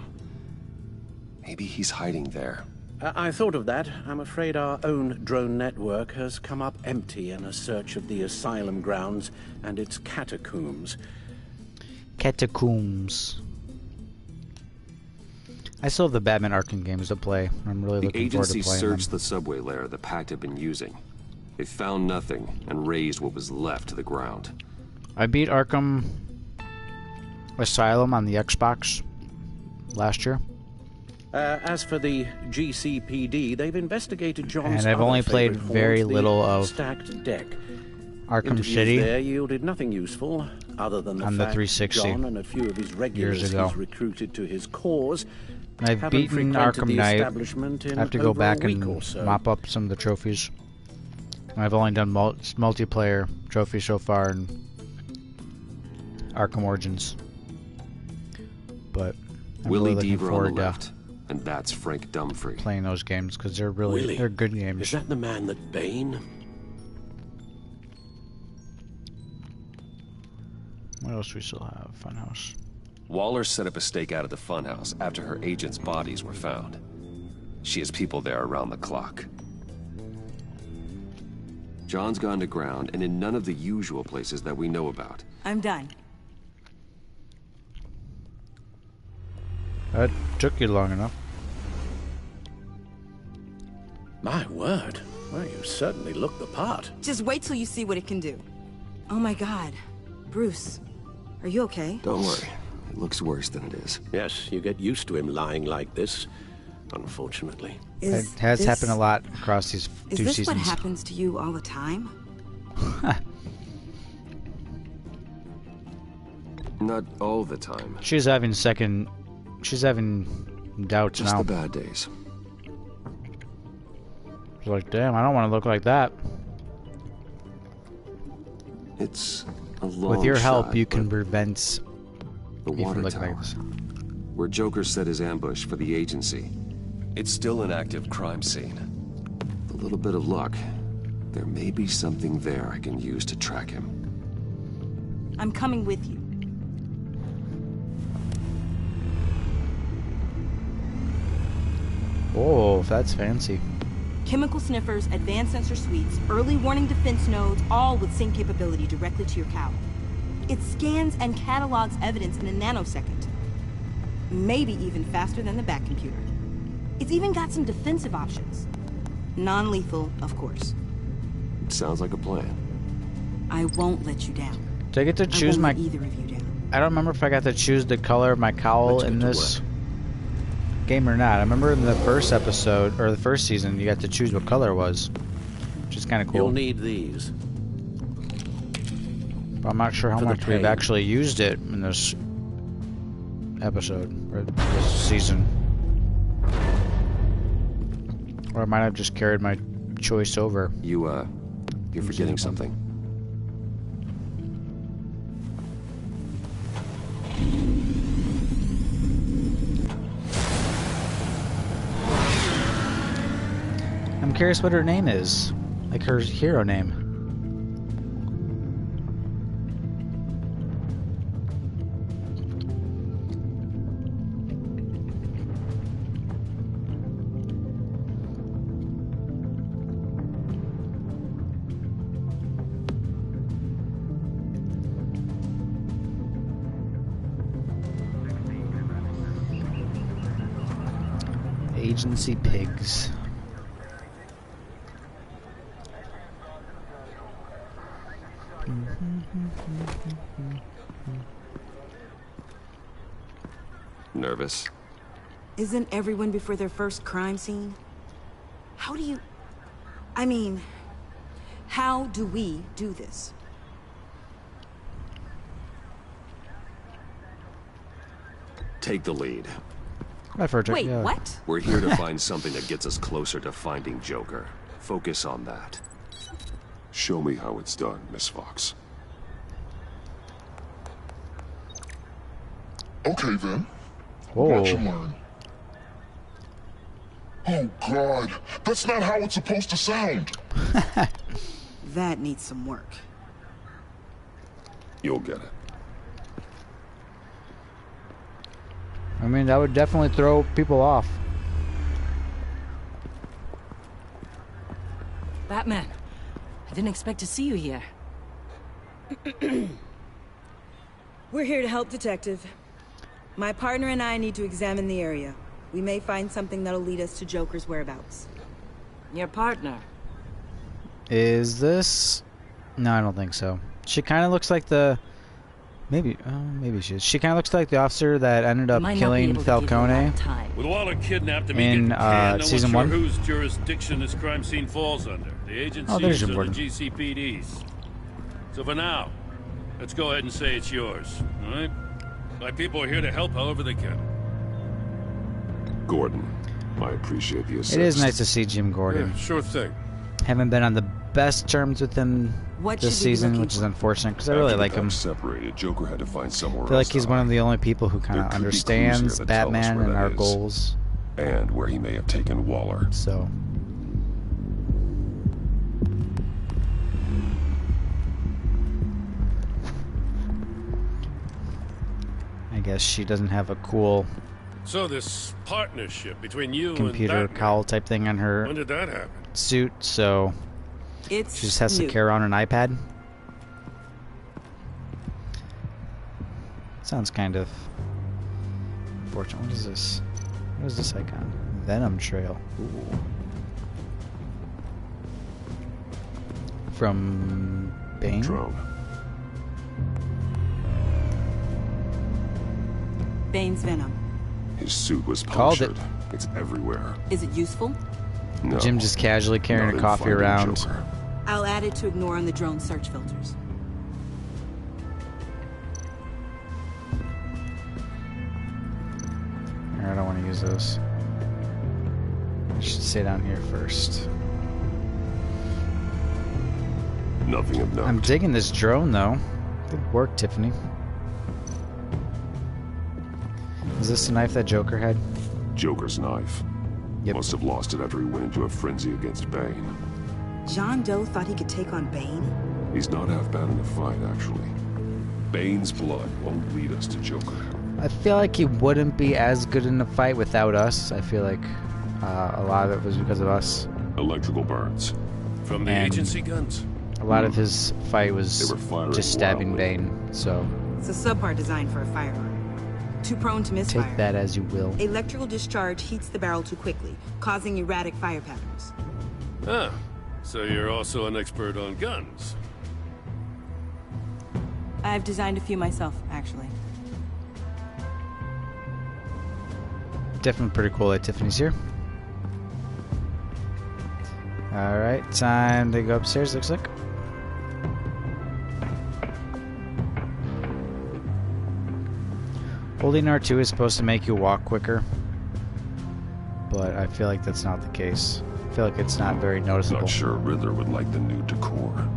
Maybe he's hiding there. I thought of that. I'm afraid our own drone network has come up empty in a search of the asylum grounds and its catacombs. Catacombs. I still have the Batman Arkham games to play. I'm really looking forward to playing them. The agency searched the subway lair the Pact had been using. They found nothing and razed what was left to the ground. I beat Arkham Asylum on the Xbox last year. As for the GCPD, they've investigated John's and I've only played very little of stacked deck. Arkham City. There yielded nothing useful other than the on fact the 360 John and a few of his regulars years ago. he's recruited to his cause. I've beaten Arkham Knight. I have to go back and mop up some of the trophies. I've only done multiplayer trophies so far in Arkham Origins, but I'm Willie really looking Deaver forward on the to left, and that's Frank Dumfrey. playing those games because they're Willie, they're good games. Is that the man that Bane? What else do we still have? Funhouse. Waller set up a stakeout at the funhouse after her agents' bodies were found. She has people there around the clock. John's gone to ground and in none of the usual places that we know about. I'm done. That took you long enough. My word. Well, you certainly look the part. Just wait till you see what it can do. Oh my God. Bruce, are you okay? Don't worry. It looks worse than it is. Yes, you get used to him lying like this, unfortunately. It has happened a lot across these 2 seasons. Is this what happens to you all the time? Not all the time. She's having doubts Just now. the bad days. She's like, damn, I don't want to look like that. It's a long With your help, shot, you can prevent the me water from looking tower, like this. where Joker set his ambush for the agency. It's still an active crime scene. With a little bit of luck, there may be something there I can use to track him. I'm coming with you. Oh, that's fancy. Chemical sniffers, advanced sensor suites, early warning defense nodes, all with sync capability directly to your cowl. It scans and catalogs evidence in a nanosecond. Maybe even faster than the back computer. It's even got some defensive options. Non-lethal, of course. Sounds like a plan. I won't let you down. Do I get to choose my... either of you down. I don't remember if I got to choose the color of my cowl in this game or not. I remember in the first episode, or the first season, you got to choose what color it was. Which is kind of cool. You'll need these. But I'm not sure how much we've actually used it in this episode, or this season. Or I might have just carried my choice over. You're forgetting something. I'm curious what her name is. Like her hero name. Agency pigs. Nervous? Isn't everyone before their first crime scene? How do you... I mean, how do we do this? Take the lead. Wait, what? We're here to find something that gets us closer to finding Joker. Focus on that. Show me how it's done, Miss Fox. Okay, then. Whoa. Watch and learn. Oh, God. That's not how it's supposed to sound. That needs some work. You'll get it. I mean, that would definitely throw people off. Batman, I didn't expect to see you here. We're here to help, Detective. My partner and I need to examine the area. We may find something that'll lead us to Joker's whereabouts. Your partner? Is this... No, I don't think so. She kind of looks like the... Maybe she is. She kind of looks like the officer that ended up killing Falcone With Waller kidnapped and in no season one's 1. Sure whose jurisdiction this crime scene falls under. The agencies there's or Jim the Gordon. GCPD's. So for now, let's go ahead and say it's yours. All right? My people are here to help however they can. Gordon, I appreciate the assist. It is nice to see Jim Gordon. Yeah, sure thing. Haven't been on the best terms with him this season, which is unfortunate because I really like him. Separated, Joker had to find somewhere I feel else like he's one of the only people who kind of understands Batman and our goals. And where he may have taken Waller. So. I guess she doesn't have a cool So this partnership between you computer and Batman, cowl type thing on her when did that happen? suit, so she just has to carry on an iPad. Sounds kind of unfortunate. What is this? What is this icon? Venom Trail. Ooh. From Bane? Drone. Bane's Venom. His suit was Called punctured. It's everywhere. Is it useful? No. Jim just casually carrying Not a in coffee finding around. Joker. I'll add it to ignore on the drone search filters. I don't want to use this. I should stay down here first. Nothing of note. I'm digging this drone though. Good work, Tiffany. Is this the knife that Joker had? Joker's knife. Yep. Must have lost it after he went into a frenzy against Bane. John Doe thought he could take on Bane? He's not half bad in a fight, actually. Bane's blood won't lead us to Joker. I feel like he wouldn't be as good in a fight without us. I feel like a lot of it was because of us. Electrical burns. From the agency guns? A lot of his fight was They were firing just stabbing wildly. Bane, so... It's a subpart designed for a firearm. Too prone to misfire. Take that as you will. Electrical discharge heats the barrel too quickly, causing erratic fire patterns. Ah, so you're also an expert on guns. I've designed a few myself, actually. Definitely pretty cool that Tiffany's here. Alright, time to go upstairs, looks like. Holding R2 is supposed to make you walk quicker, but I feel like that's not the case. I feel like it's not very noticeable. Not sure Riddler would like the new decor.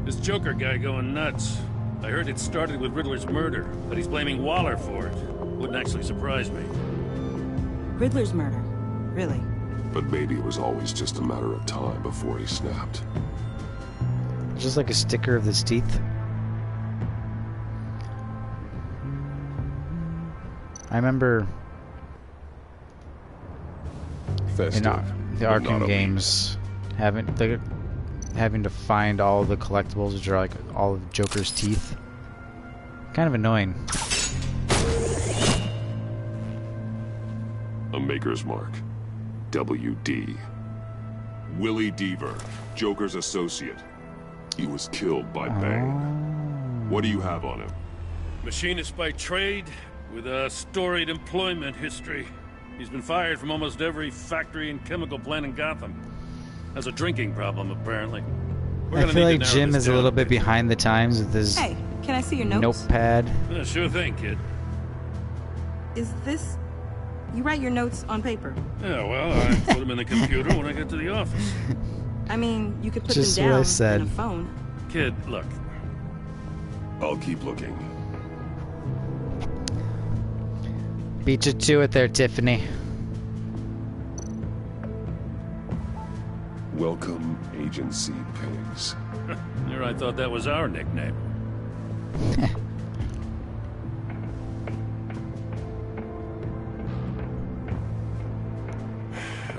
This Joker guy going nuts. I heard it started with Riddler's murder, but he's blaming Waller for it. Wouldn't actually surprise me. Riddler's murder? Really? But maybe it was always just a matter of time before he snapped. Just like a sticker of his teeth. I remember Festive, in the but not Arkham elite. games having to find all the collectibles, which are like all of Joker's teeth. Kind of annoying. A maker's mark. WD. Willie Deaver, Joker's associate. He was killed by Bane. What do you have on him? Machinist by trade, with a storied employment history. He's been fired from almost every factory and chemical plant in Gotham. Has a drinking problem, apparently. I feel like Jim is a little bit behind the times with his Hey, can I see your notes? notepad. Yeah, sure thing, kid. Is this... You write your notes on paper? Yeah, well, I put them in the computer when I get to the office. I mean, you could put Just them what I down said. in a phone. Kid, look. I'll keep looking. Beat you to it there, Tiffany. Welcome, Agency Pigs. Here I thought that was our nickname.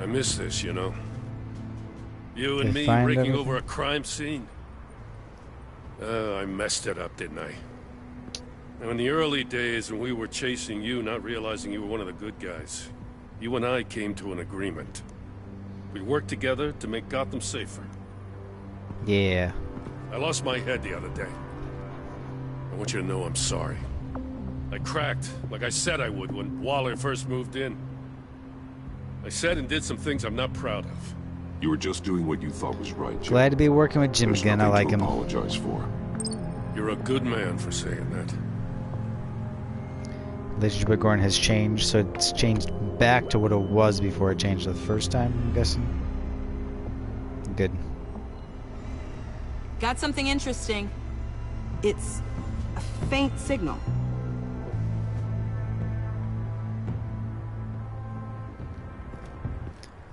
I miss this, you know. You and me raking over a crime scene. I messed it up, didn't I? Now, in the early days when we were chasing you, not realizing you were one of the good guys, you and I came to an agreement. We worked together to make Gotham safer. Yeah. I lost my head the other day. I want you to know I'm sorry. I cracked, like I said I would when Waller first moved in. I said and did some things I'm not proud of. You were just doing what you thought was right, Jim. Glad to be working with Jim again. I like him. Apologize for. You're a good man for saying that. Relationship with Gordon has changed, so it's changed back to what it was before it changed the first time, I'm guessing. Good. Got something interesting. It's a faint signal.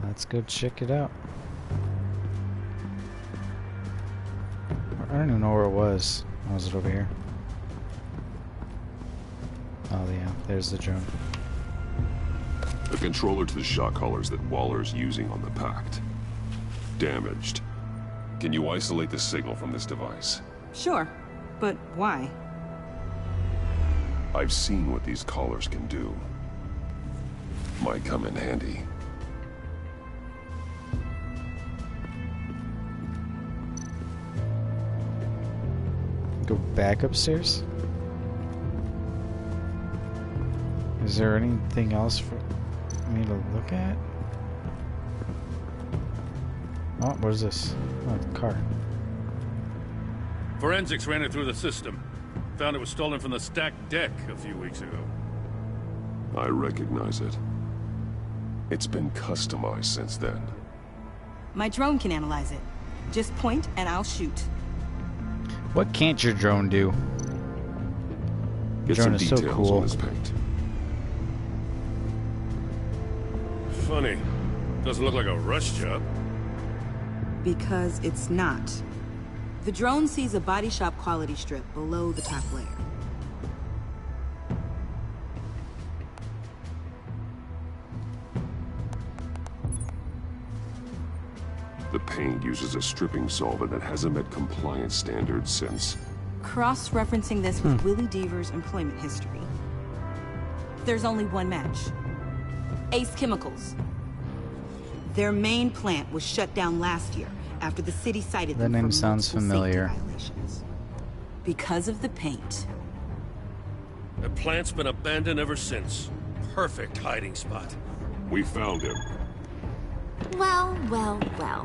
Let's go check it out. I don't even know where it was. Or was it over here? Oh yeah, there's the drone. The controller to the shot collars that Waller's using on the Pact. Damaged. Can you isolate the signal from this device? Sure, but why? I've seen what these collars can do. Might come in handy. Go back upstairs? Is there anything else for me to look at? Oh, what is this? Oh, the car. Forensics ran it through the system. Found it was stolen from the stacked deck a few weeks ago. I recognize it. It's been customized since then. My drone can analyze it. Just point and I'll shoot. What can't your drone do? Your drone is so cool. On this paint. Funny. Doesn't look like a rush job. Because it's not. The drone sees a body shop quality strip below the top layer. The paint uses a stripping solvent that hasn't met compliance standards since... Cross-referencing this with Willie Deaver's employment history. There's only one match. Ace Chemicals. Their main plant was shut down last year after the city cited them That name for sounds familiar. violations. Because of the paint. The plant's been abandoned ever since. Perfect hiding spot. We found him. Well, well, well.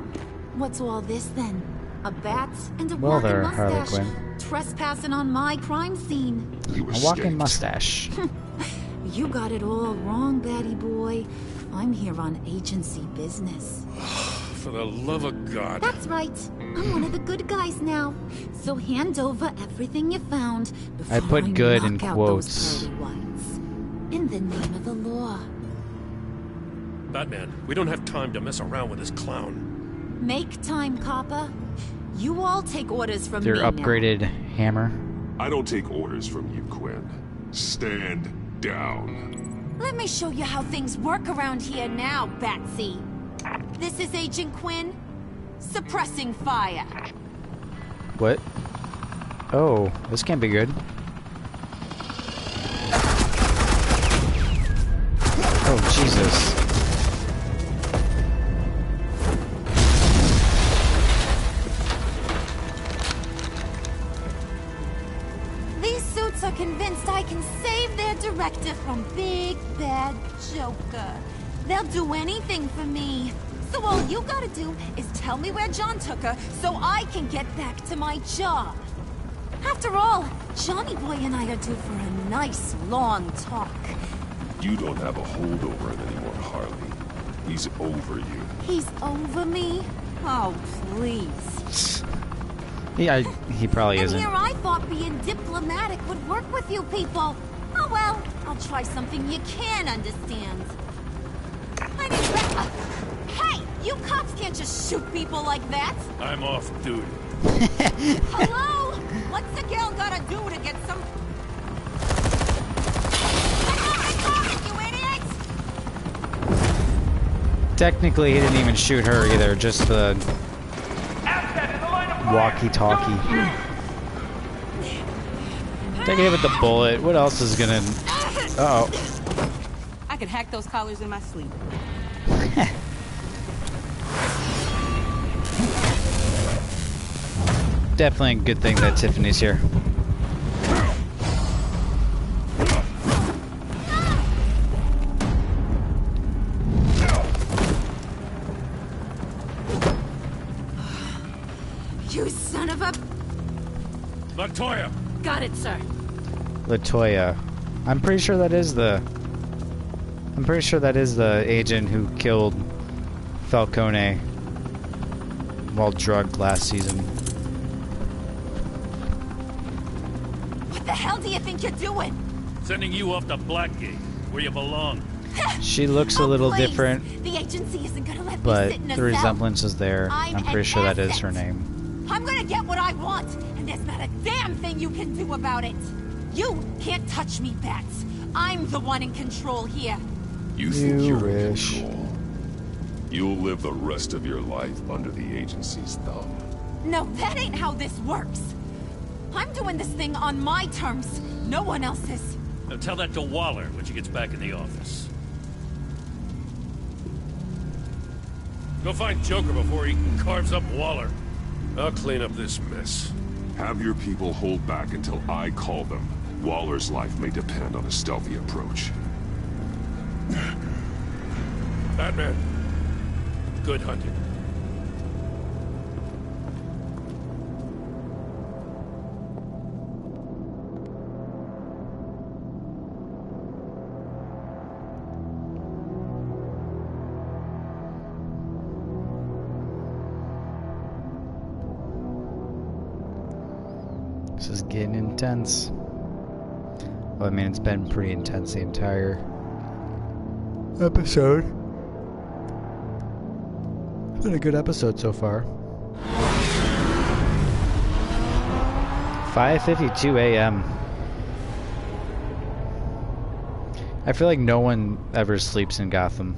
What's all this then? A bat and a Well walking there, Harley mustache Quinn. trespassing on my crime scene. A walking mustache. You got it all wrong, Batty boy. I'm here on agency business. For the love of God. That's right. I'm one of the good guys now. So hand over everything you found before I put good in knock out quotes. those pearly whites. In the name of the law. Batman, we don't have time to mess around with this clown. Make time, copper. You all take orders from Their me upgraded hammer. I don't take orders from you, Quinn. Stand down. Let me show you how things work around here now, Batsy. This is Agent Quinn. Suppressing fire. What? Oh, this can't be good. Oh, Jesus. convinced I can save their director from Big Bad Joker. They'll do anything for me. So all you gotta do is tell me where John took her so I can get back to my job. After all, Johnny Boy and I are due for a nice long talk. You don't have a hold over him anymore, Harley. He's over you. He's over me? Oh, please. Yeah, he probably isn't. And here I thought being diplomatic would work with you people. Oh well, I'll try something you can understand. I need Hey, you cops can't just shoot people like that. I'm off duty. Hello? What's the girl gotta do to get some... Technically, he didn't even shoot her either, just the walkie-talkie. Take a hit with the bullet. What else is gonna... Uh-oh. I could hack those collars in my sleep. Definitely a good thing that Tiffany's here. You son of a... Latoya! Got it, sir. Latoya. I'm pretty sure that is the agent who killed Falcone while drugged last season. What the hell do you think you're doing? Sending you off to Blackgate, where you belong. She looks a little different, The agency isn't gonna let but me sit in a the cell. resemblance is there. I'm pretty sure that is her name. I'm gonna get what I want, and there's not a damn thing you can do about it. You can't touch me, Bats. I'm the one in control here. You think you're in control? You'll live the rest of your life under the agency's thumb. No, that ain't how this works. I'm doing this thing on my terms. No one else's. Now tell that to Waller when she gets back in the office. Go find Joker before he carves up Waller. I'll clean up this mess. Have your people hold back until I call them. Waller's life may depend on a stealthy approach. Batman, good hunting. This is getting intense. Well, I mean, it's been pretty intense the entire episode. It's been a good episode so far. 5:52 a.m. I feel like no one ever sleeps in Gotham.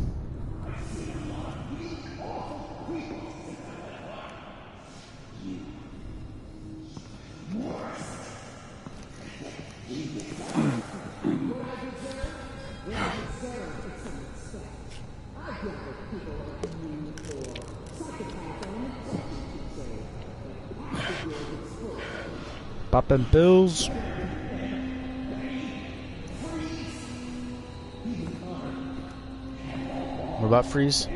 Popping pills. What about Freeze?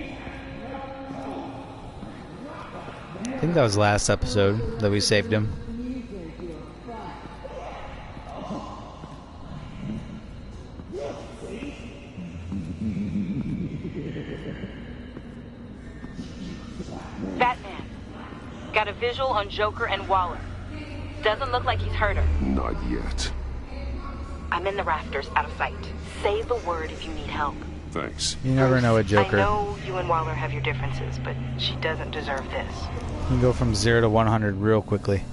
I think that was last episode that we saved him. Batman, got a visual on Joker and Waller. Doesn't look like he's hurt her. Not yet. I'm in the rafters, out of sight. Say the word if you need help. Thanks. You never know a Joker. I know you and Waller have your differences, but she doesn't deserve this. You can go from 0 to 100 real quickly.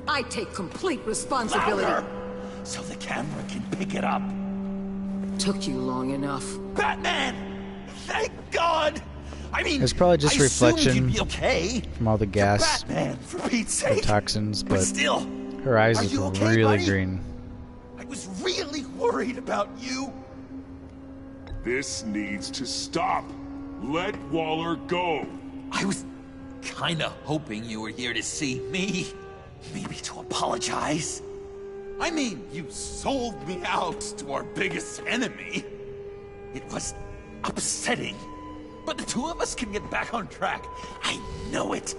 I take complete responsibility. Louder, so the camera can pick it up. Took you long enough. Batman! Thank God! I mean, It's probably just I assumed reflection you'd be okay. from all the gas, Batman, for Pete's the sake. toxins, but still, her eyes are look you okay, really buddy? green. I was really worried about you. This needs to stop. Let Waller go! I was kinda hoping you were here to see me. Maybe to apologize. I mean, you sold me out to our biggest enemy. It was upsetting, but the two of us can get back on track. I know it.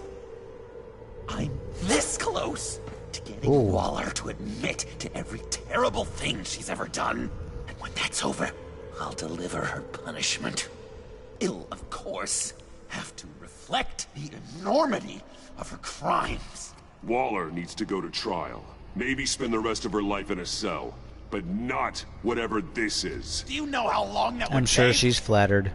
I'm this close to getting Waller to admit to every terrible thing she's ever done. And when that's over, I'll deliver her punishment. It'll, of course, have to reflect the enormity of her crimes. Waller needs to go to trial. Maybe spend the rest of her life in a cell. But not whatever this is. Do you know how long that would I'm sure take? she's flattered.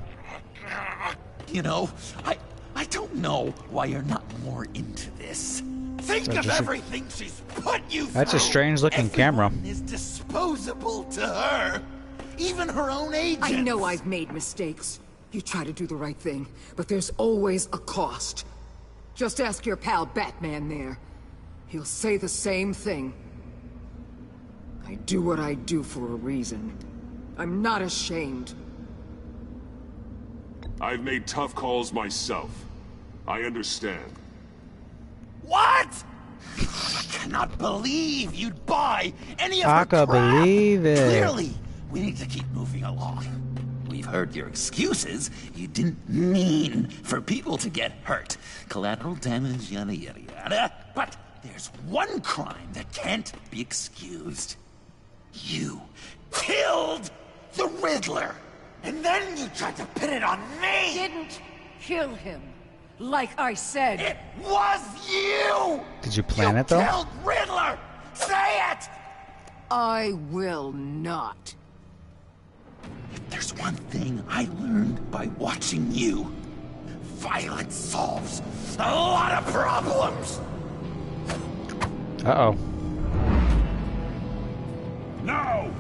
You know, I don't know why you're not more into this. Think of everything she's put you through. That's a strange-looking camera. Is disposable to her. Even her own agents. I know I've made mistakes. You try to do the right thing, but there's always a cost. Just ask your pal Batman there. He'll say the same thing. I do what I do for a reason. I'm not ashamed. I've made tough calls myself. I understand. What? I cannot believe you'd buy any of I her can crap. believe it. Clearly, we need to keep moving along. We've heard your excuses. You didn't mean for people to get hurt. Collateral damage, yada yada yada. But there's one crime that can't be excused. You killed the Riddler! And then you tried to pin it on me! Didn't kill him. Like I said. It was you! Did you plan it, though? You killed Riddler! Say it! I will not. If there's one thing I learned by watching you, violence solves a lot of problems! Uh-oh. No!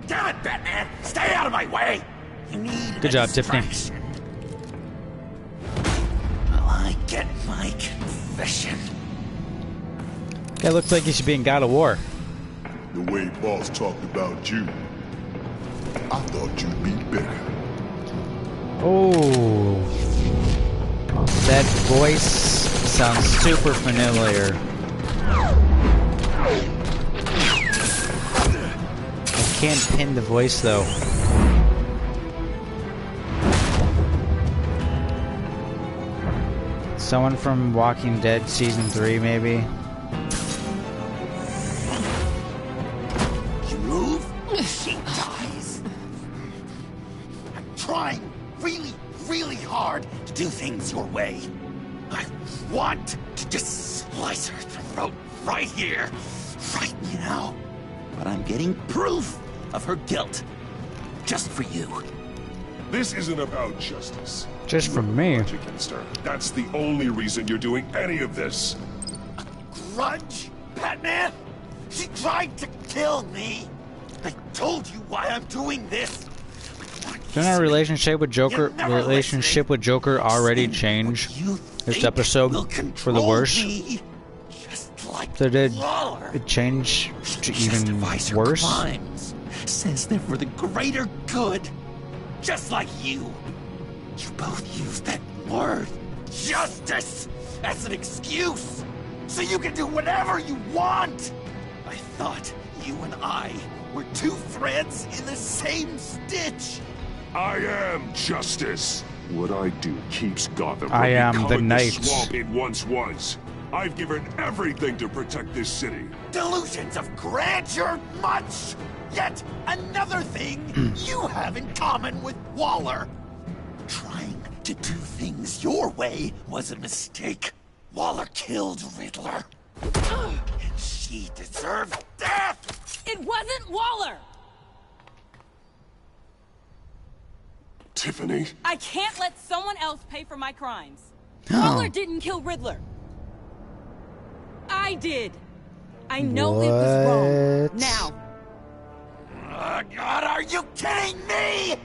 Damn it, Batman! Stay out of my way! You need Good job, Tiffany. Well, I get my confession. Guy looks like he should be in God of War. The way Boss talked about you, I thought you'd be better. Oh. That voice sounds super familiar. I can't pin the voice though. Someone from Walking Dead Season 3, maybe? You move, she dies. I'm trying really, really hard to do things your way. I want to just slice her throat right here, right now. But I'm getting proof of her guilt. Just for you. This isn't about justice. Just for me. Against her. That's the only reason you're doing any of this. Grudge, Batman? She tried to kill me. I told you why I'm doing this. Didn't our relationship with Joker already change this episode for the worse? So did it change to even worse? Crimes. Says they're for the greater good. Just like you. You both use that word, justice, as an excuse. So you can do whatever you want. I thought you and I were two threads in the same stitch. I am justice. What I do keeps Gotham I am from the becoming knight. swamp it once was. I've given everything to protect this city. Delusions of grandeur, much. Yet another thing you have in common with Waller. Trying to do things your way was a mistake. Waller killed Riddler. And she deserved death! It wasn't Waller! Tiffany? I can't let someone else pay for my crimes. No. Waller didn't kill Riddler. I did. I know it was wrong. Now. God, are you kidding me?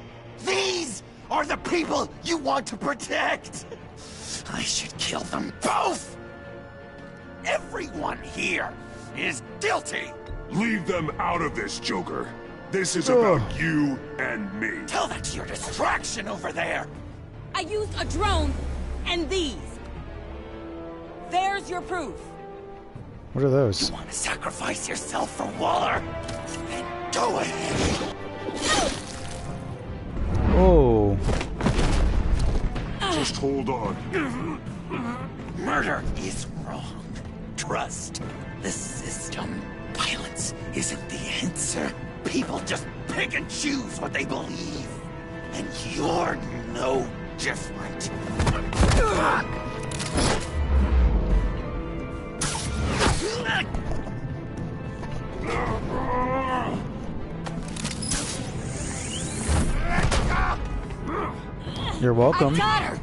These are the people you want to protect. I should kill them both. Everyone here is guilty. Leave them out of this, Joker. This is about you and me. Tell that to your distraction over there. I used a drone and these. There's your proof. What are those? You want to sacrifice yourself for Waller? Then do it. Oh. Just hold on. Murder is wrong. Trust the system. Violence isn't the answer. People just pick and choose what they believe. And you're no different. You're welcome. I got her.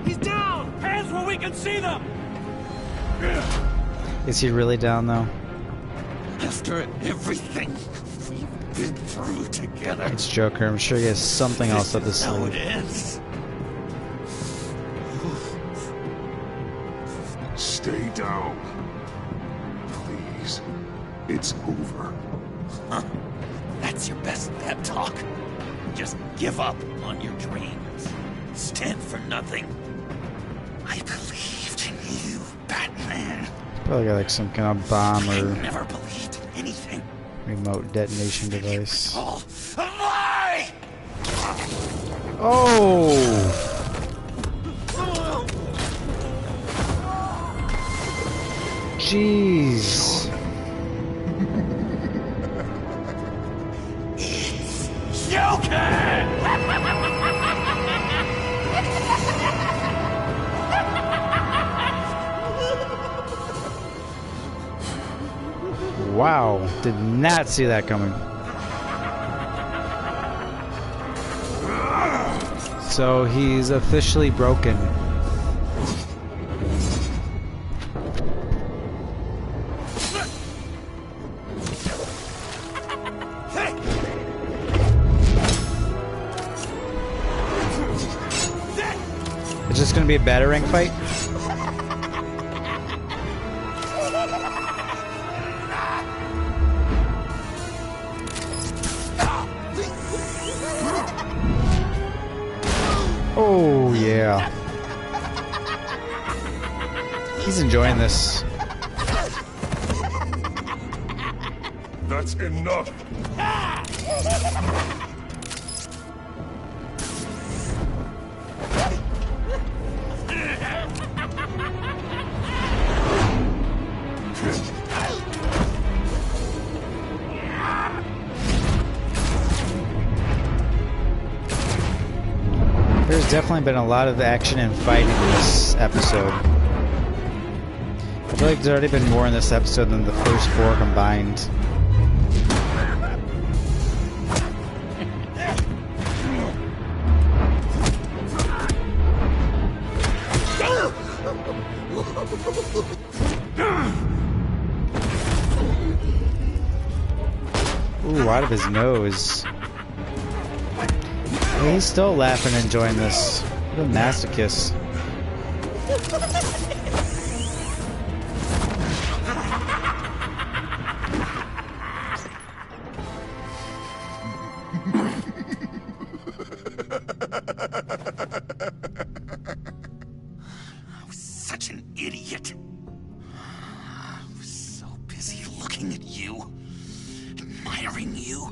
He's down! Hands where we can see them! Is he really down though? After everything we've been through together. It's Joker. I'm sure he has something else up his How sleeve. it ends. Stay down. Please. It's over. Huh. That's your best pep talk. Just give up on your dreams. Stand for nothing. I believed in you, Batman. Probably got like some kind of bomb I or never believed in anything. remote detonation device. All a lie! Oh! Jeez. Joker! Wow, did not see that coming. So he's officially broken. Is this gonna be a battering fight? Oh, yeah. He's enjoying this. That's enough. There's definitely been a lot of action and fighting in this episode. I feel like there's already been more in this episode than the first 4 combined. Ooh, out of his nose. He's still laughing and enjoying this. What a masochist. I was such an idiot. I was so busy looking at you, admiring you,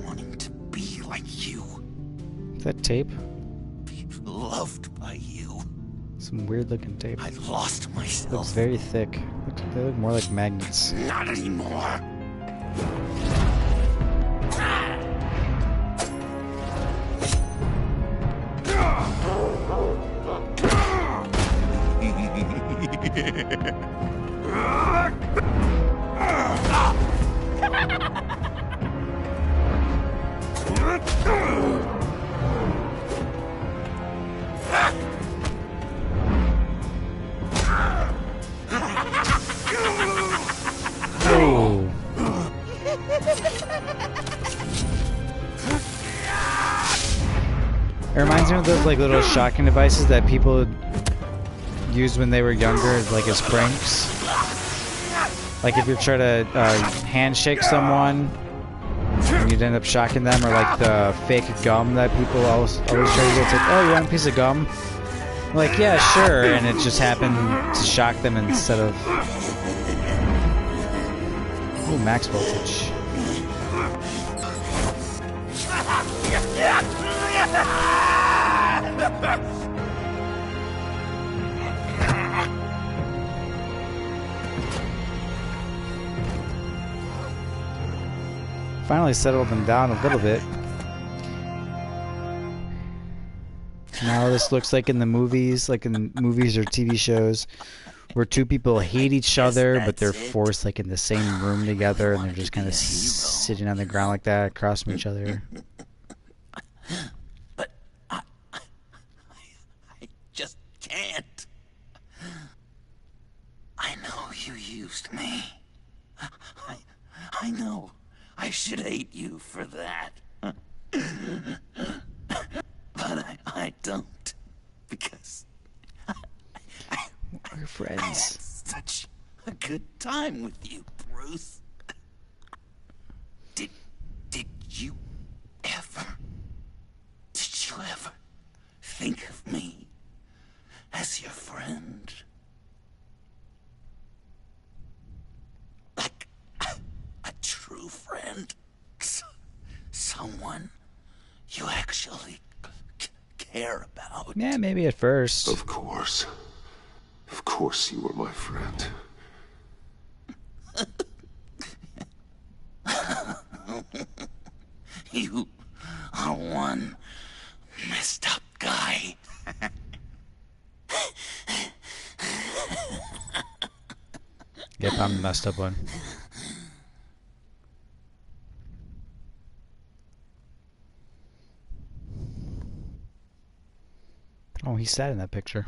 wanting to be like you. Is that tape? Be loved by you. Some weird looking tape. I lost myself. Looks very thick. They look more like magnets. Not anymore. Oh. It reminds me of those like little shocking devices that people used when they were younger, like as pranks. Like if you're trying to handshake someone, and you'd end up shocking them, or like the fake gum that people always try to do. It's like, oh, you want a piece of gum? I'm like, yeah, sure, and it just happened to shock them instead of. Oh, max voltage. Finally settled them down a little bit. Now this looks like in the movies, like in movies or TV shows, where two people hate each other, but they're forced like in the same room together, and they're just kind of sitting on the ground like that, across from each other. But I just can't. I know you used me. I know. I should hate you for that. But I don't. Because we're friends. I had such a good time with you, Bruce. Did you ever think of me as your friend? Like a true friend? Someone you actually care about? Yeah, maybe at first. Of course. Of course you were my friend. You are one messed up guy. Yep, I'm the messed up one. Oh, he sat in that picture.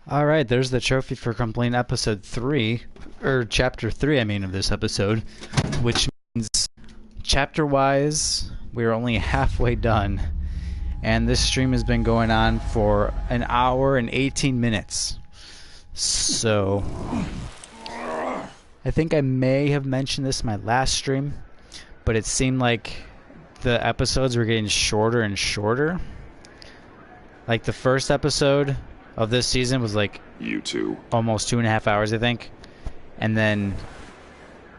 Alright, there's the trophy for completing episode 3, or chapter 3, I mean, of this episode, which means chapter-wise, we're only halfway done, and this stream has been going on for an hour and 18 minutes. So, I think I may have mentioned this in my last stream, but it seemed like the episodes were getting shorter and shorter. Like the first episode of this season was like almost 2.5 hours, I think, and then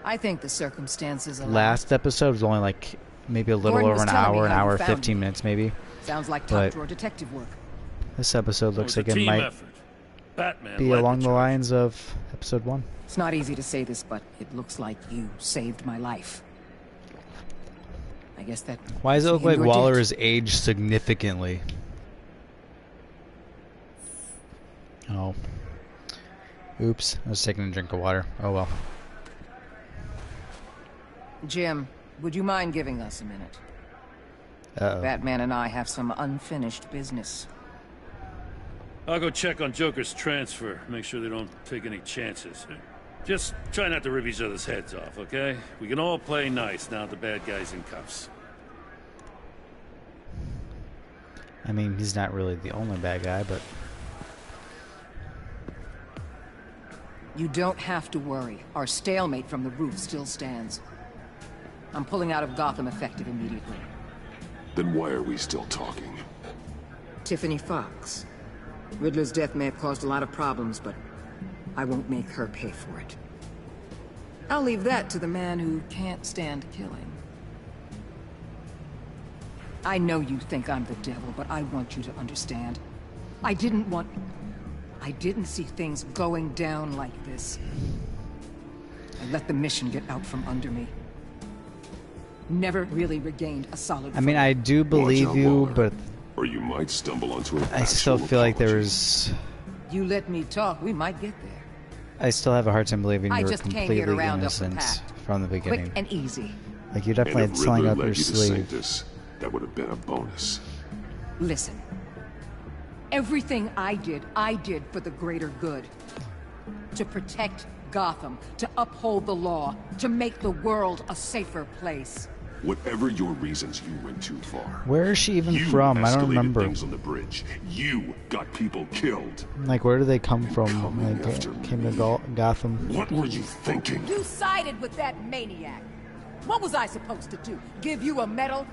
I think the circumstances allow. Last episode was only like maybe a little over an hour 15 minutes maybe. Sounds like top drawer detective work. This episode looks like it might be along the lines of episode 1. It's not easy to say this, but it looks like you saved my life. I guess that. Why does it look like Waller is aged significantly? Oh. Oops. I was taking a drink of water. Oh well. Jim, would you mind giving us a minute? Uh-oh. Batman and I have some unfinished business. I'll go check on Joker's transfer. Make sure they don't take any chances. Just try not to rip each other's heads off, okay? We can all play nice now the bad guy's in cuffs. I mean, he's not really the only bad guy, but... You don't have to worry. Our stalemate from the roof still stands. I'm pulling out of Gotham effective immediately. Then why are we still talking? Tiffany Fox. Riddler's death may have caused a lot of problems, but I won't make her pay for it. I'll leave that to the man who can't stand killing. I know you think I'm the devil, but I want you to understand. I didn't see things going down like this. I let the mission get out from under me. Never really regained a solid. I mean, I do believe you, but... Or you might stumble onto an I still feel like there's... You let me talk, we might get there. I still have a hard time believing you were completely innocent from the beginning. Quick and easy. Like, you definitely had something up your sleeve. That would have been a bonus. Listen. Everything I did for the greater good. To protect Gotham, to uphold the law, to make the world a safer place. Whatever your reasons, you went too far. Where is she even You from? I don't escalated remember. things on the bridge. You got people killed. Like, where do they come from? Like, came to Gotham. What were you thinking? You sided with that maniac. What was I supposed to do? Give you a medal?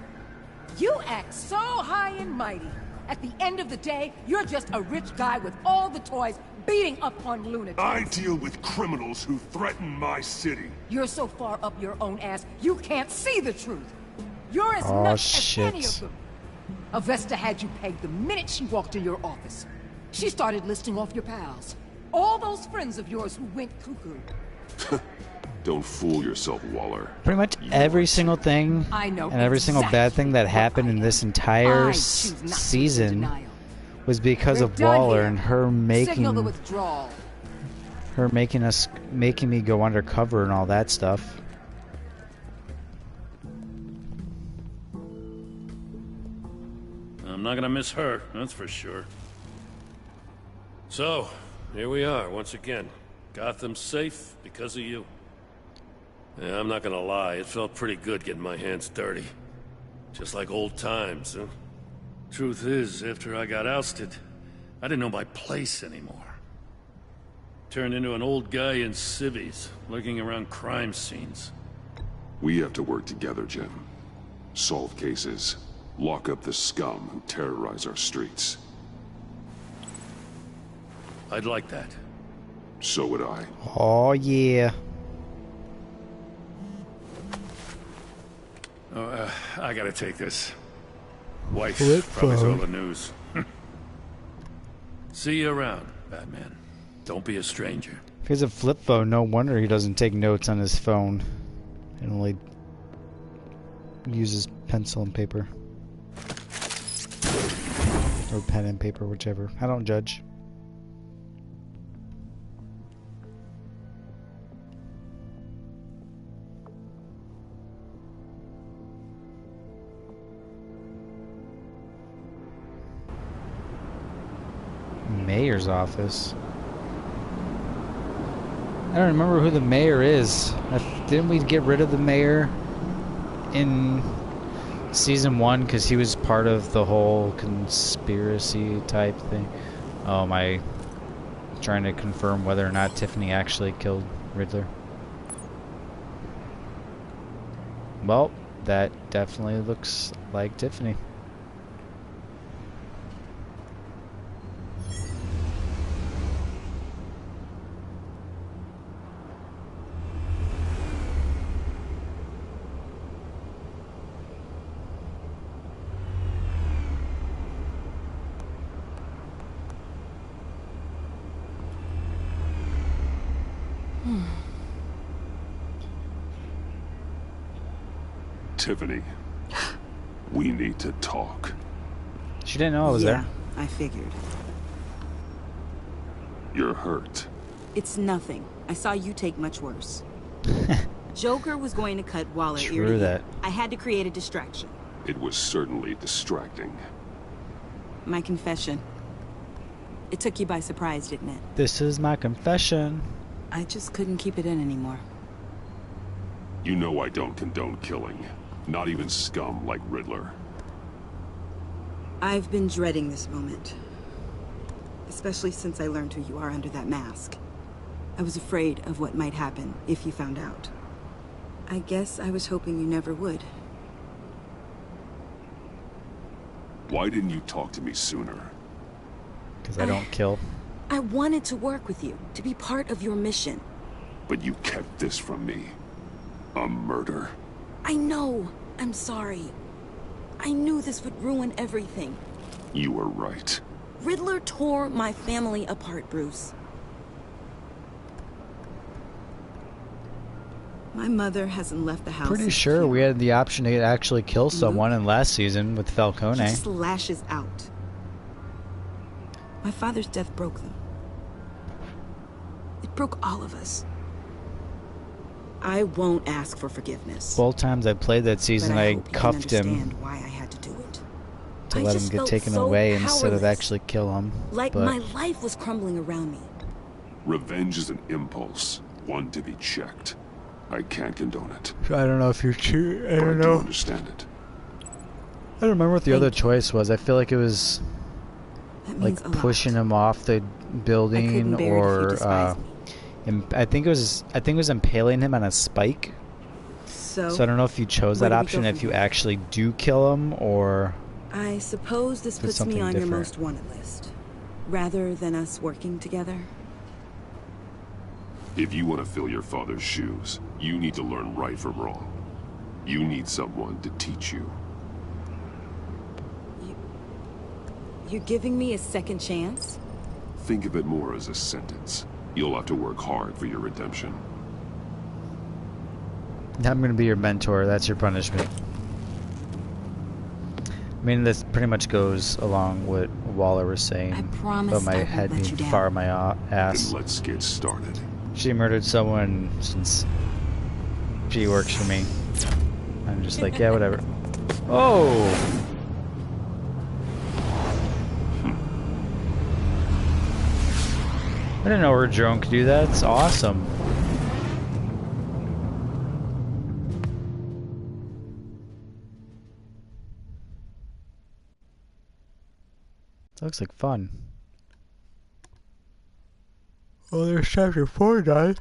You act so high and mighty. At the end of the day, you're just a rich guy with all the toys beating up on lunatics. I deal with criminals who threaten my city. You're so far up your own ass, you can't see the truth. You're as Oh, nuts shit. as any of them. Avesta had you pegged the minute she walked in your office. She started listing off your pals. All those friends of yours who went cuckoo. Don't fool yourself, Waller. Pretty much every single thing I know and every single bad thing that happened in this entire I choose not to season deny. was because We're of done Waller here. and her Signal the making withdrawal. making me go undercover and all that stuff. I'm not gonna miss her, that's for sure. So, here we are once again. Gotham's safe because of you. Yeah, I'm not gonna lie, it felt pretty good getting my hands dirty. Just like old times, huh? Truth is, after I got ousted, I didn't know my place anymore. Turned into an old guy in civvies, lurking around crime scenes. We have to work together, Jim. Solve cases. Lock up the scum who terrorize our streets. I'd like that. So would I. Oh yeah. Oh, I gotta take this. Wife Flip probably saw phone. the news. See you around, Batman. Don't be a stranger. If he has a flip phone, no wonder he doesn't take notes on his phone and only uses pencil and paper. Or pen and paper, whichever. I don't judge. Mayor's office. I don't remember who the mayor is. Didn't we get rid of the mayor in season 1 because he was part of the whole conspiracy type thing? Oh, am I trying to confirm whether or not Tiffany actually killed Riddler? Well, that definitely looks like Tiffany. Tiffany, we need to talk. She didn't know I was Yeah, there. I figured. You're hurt. It's nothing. I saw you take much worse. Joker was going to cut Waller ear True to ear. that. I had to create a distraction. It was certainly distracting. My confession. It took you by surprise, didn't it? This is my confession. I just couldn't keep it in anymore. You know I don't condone killing. Not even scum like Riddler. I've been dreading this moment. Especially since I learned who you are under that mask. I was afraid of what might happen if you found out. I guess I was hoping you never would. Why didn't you talk to me sooner? Because I don't kill. I wanted to work with you, to be part of your mission. But you kept this from me. A murder. I know. I'm sorry. I knew this would ruin everything. You were right. Riddler tore my family apart, Bruce. My mother hasn't left the house. Pretty sure we had the option to actually kill someone in last season with He Falcone. just lashes out. My father's death broke them. It broke all of us. I won't ask for forgiveness. Both times I played that season, but I I hope you can cuffed him understand why I had to do it. to I let just him get felt taken so away instead of powerless. actually kill him. Like but my life was crumbling around me. Revenge is an impulse. one to be checked. I can't condone it. I don't know if you're true. I But I don't do know. understand it. I don't remember what the other choice was. I feel like it was That like means a pushing lot. him off the building, I couldn't bear it if you or despised I think it was impaling him on a spike. So I don't know if you chose where that do we go option, from if you here? actually do kill him, or I suppose this It's puts me something on your different. most wanted list. Rather than us working together. If you want to fill your father's shoes, you need to learn right from wrong. You need someone to teach you. You're giving me a second chance? Think of it more as a sentence. You'll have to work hard for your redemption. I'm going to be your mentor. That's your punishment. I mean, this pretty much goes along what Waller was saying about my head being far my ass. Then let's get started. She murdered someone since she works for me. I'm just like, yeah, whatever. Oh! I didn't know her drone could do that. It's awesome. That looks like fun. Oh, there's chapter 4, guys.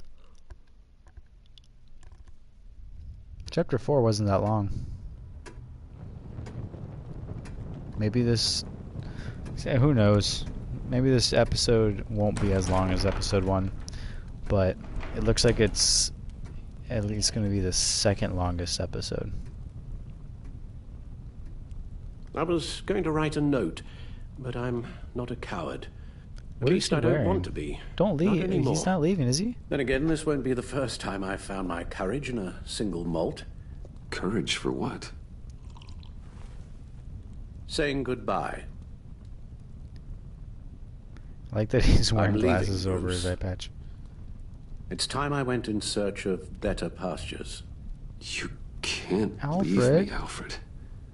Chapter 4 wasn't that long. Maybe this... Who knows? Maybe this episode won't be as long as episode 1. But it looks like it's at least going to be the second longest episode. I was going to write a note, but I'm not a coward. What At is least he I don't wearing? want to be. Don't Not leave. anymore. He's not leaving, is he? Then again, this won't be the first time I've found my courage in a single malt. Courage for what? Saying goodbye. I like that he's wearing I'm leaving, glasses over Bruce. his eye patch. It's time I went in search of better pastures. You can't leave Alfred? me, Alfred.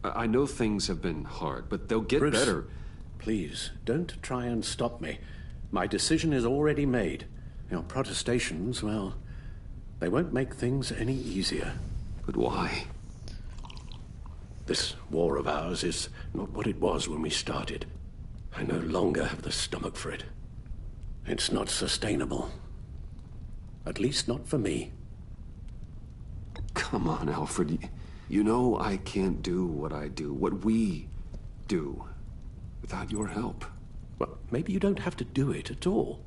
I know things have been hard, but they'll get Bruce, better. Please, don't try and stop me. My decision is already made. Your protestations, well, they won't make things any easier. But why? This war of ours is not what it was when we started. I no longer have the stomach for it. It's not sustainable. At least not for me. Come on, Alfred. You know I can't do what I do, what we do, without your help. Well, maybe you don't have to do it at all.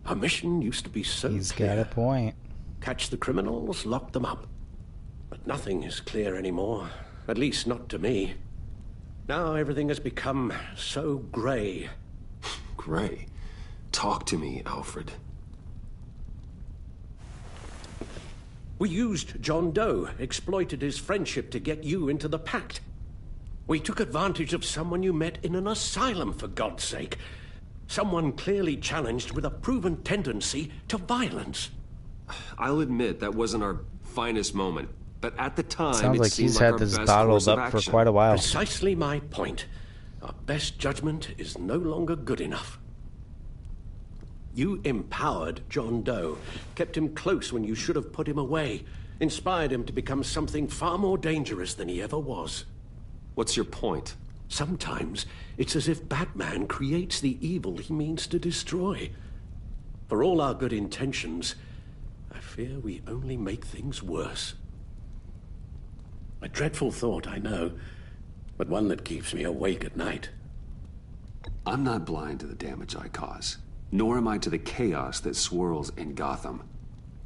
Our mission used to be so He's clear. got a point. Catch the criminals, lock them up. But nothing is clear anymore. At least not to me. Now everything has become so grey. Gray, talk to me, Alfred. We used John Doe, exploited his friendship to get you into the pact. We took advantage of someone you met in an asylum, for God's sake. Someone clearly challenged with a proven tendency to violence. I'll admit that wasn't our finest moment, but at the time Sounds it like seemed he's like had our this best bottled course of up for action. quite a while. Precisely my point. Our best judgment is no longer good enough. You empowered John Doe, kept him close when you should have put him away, inspired him to become something far more dangerous than he ever was. What's your point? Sometimes it's as if Batman creates the evil he means to destroy. For all our good intentions, I fear we only make things worse. A dreadful thought, I know, but one that keeps me awake at night. I'm not blind to the damage I cause, nor am I to the chaos that swirls in Gotham.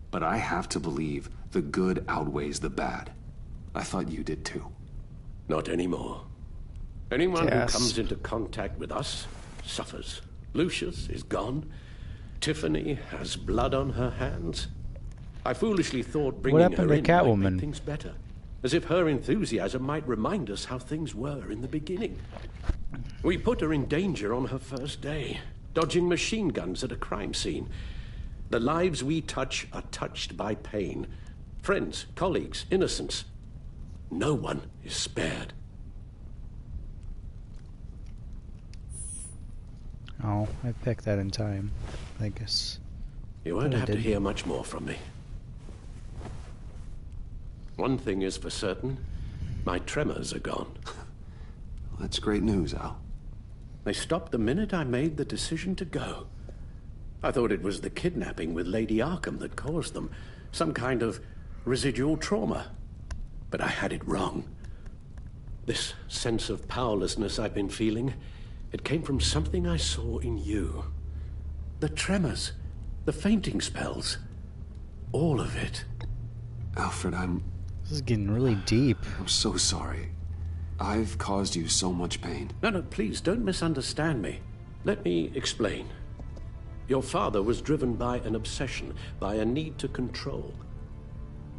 But I have to believe the good outweighs the bad. I thought you did too. Not anymore. Anyone Yes. who comes into contact with us suffers. Lucius is gone. Tiffany has blood on her hands. I foolishly thought bringing happened her to in might Catwoman? make things better. As if her enthusiasm might remind us how things were in the beginning. We put her in danger on her first day, dodging machine guns at a crime scene. The lives we touch are touched by pain. Friends, colleagues, innocents. No one is spared. Oh, I picked that in time. I guess You won't have to hear much more from me. One thing is for certain, my tremors are gone. That's great news, Al. They stopped the minute I made the decision to go. I thought it was the kidnapping with Lady Arkham that caused them. Some kind of residual trauma. But I had it wrong. This sense of powerlessness I've been feeling, it came from something I saw in you. The tremors, the fainting spells, all of it. Alfred, This is getting really deep. I'm so sorry. I've caused you so much pain. No, please, don't misunderstand me. Let me explain. Your father was driven by an obsession, by a need to control.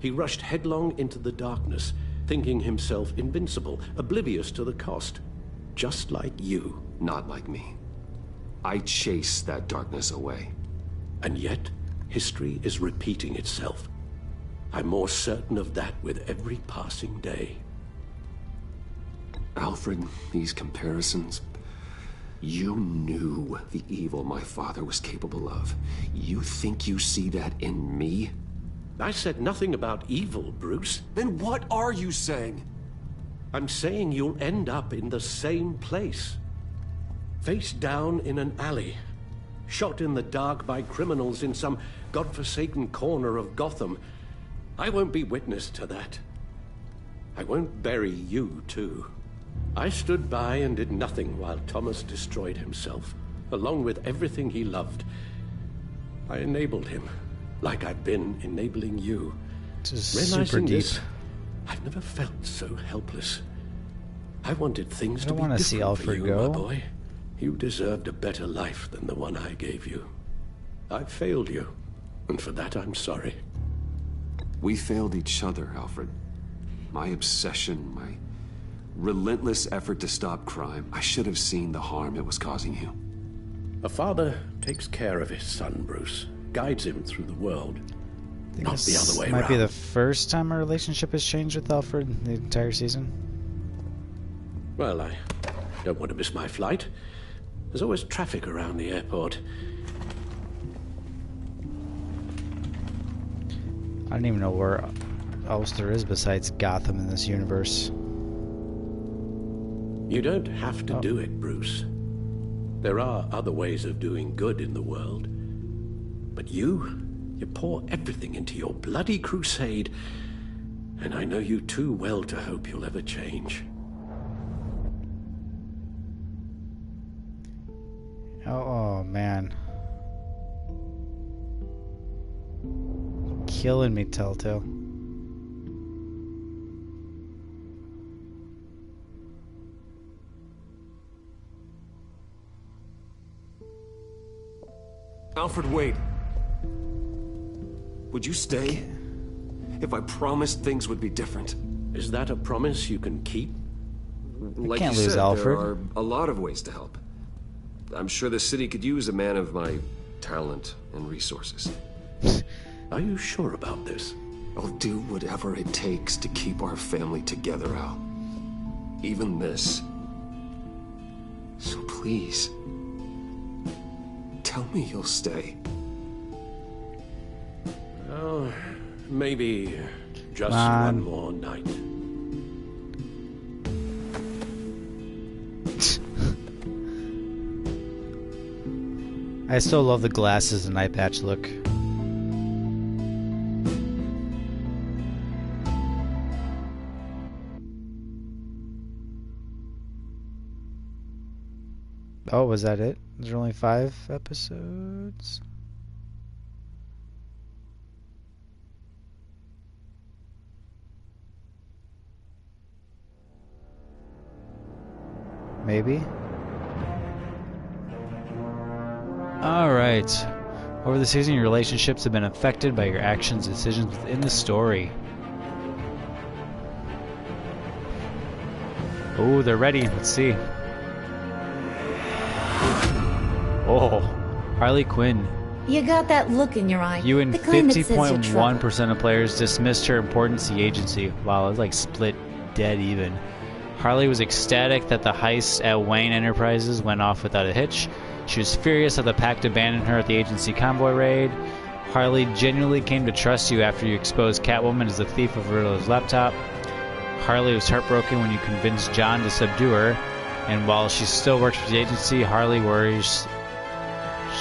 He rushed headlong into the darkness, thinking himself invincible, oblivious to the cost. Just like you. Not like me. I chased that darkness away. And yet, history is repeating itself. I'm more certain of that with every passing day. Alfred, these comparisons... You knew the evil my father was capable of. You think you see that in me? I said nothing about evil, Bruce. Then what are you saying? I'm saying you'll end up in the same place. Face down in an alley. Shot in the dark by criminals in some godforsaken corner of Gotham. I won't be witness to that. I won't bury you, too. I stood by and did nothing while Thomas destroyed himself, along with everything he loved. I enabled him, like I've been enabling you. This is super deep. This, I've never felt so helpless. I wanted things to be different see Alfred for you, go. my boy. You deserved a better life than the one I gave you. I failed you, and for that I'm sorry. We failed each other, Alfred. My obsession, my relentless effort to stop crime. I should have seen the harm it was causing you. A father takes care of his son, Bruce. Guides him through the world. Not the other way around. Might be the first time our relationship has changed with Alfred the entire season. Well, I don't want to miss my flight. There's always traffic around the airport. I don't even know where else there is besides Gotham in this universe. You don't have to do it, Bruce. There are other ways of doing good in the world. But you pour everything into your bloody crusade, and I know you too well to hope you'll ever change. Oh man. Killing me, Telltale. Alfred, wait. Would you stay? If I promised things would be different. Is that a promise you can keep? Like can't you lose said, Alfred. there are a lot of ways to help. I'm sure the city could use a man of my talent and resources. Are you sure about this? I'll do whatever it takes to keep our family together, Al. Even this. So please, tell me you'll stay. Oh, maybe just one more night. I still love the glasses and eye patch look. Oh, was that it? Is there only 5 episodes? Maybe? Alright. Over the season, your relationships have been affected by your actions and decisions within the story. Oh, they're ready. Let's see. Oh, Harley Quinn. You got that look in your eye. You and the kind that says you're trouble. 50.1% of players dismissed her importance to the agency. Wow, it's like split dead even. Harley was ecstatic that the heist at Wayne Enterprises went off without a hitch. She was furious that the pact abandoned her at the agency convoy raid. Harley genuinely came to trust you after you exposed Catwoman as the thief of Riddler's laptop. Harley was heartbroken when you convinced John to subdue her, and while she still works for the agency, Harley worries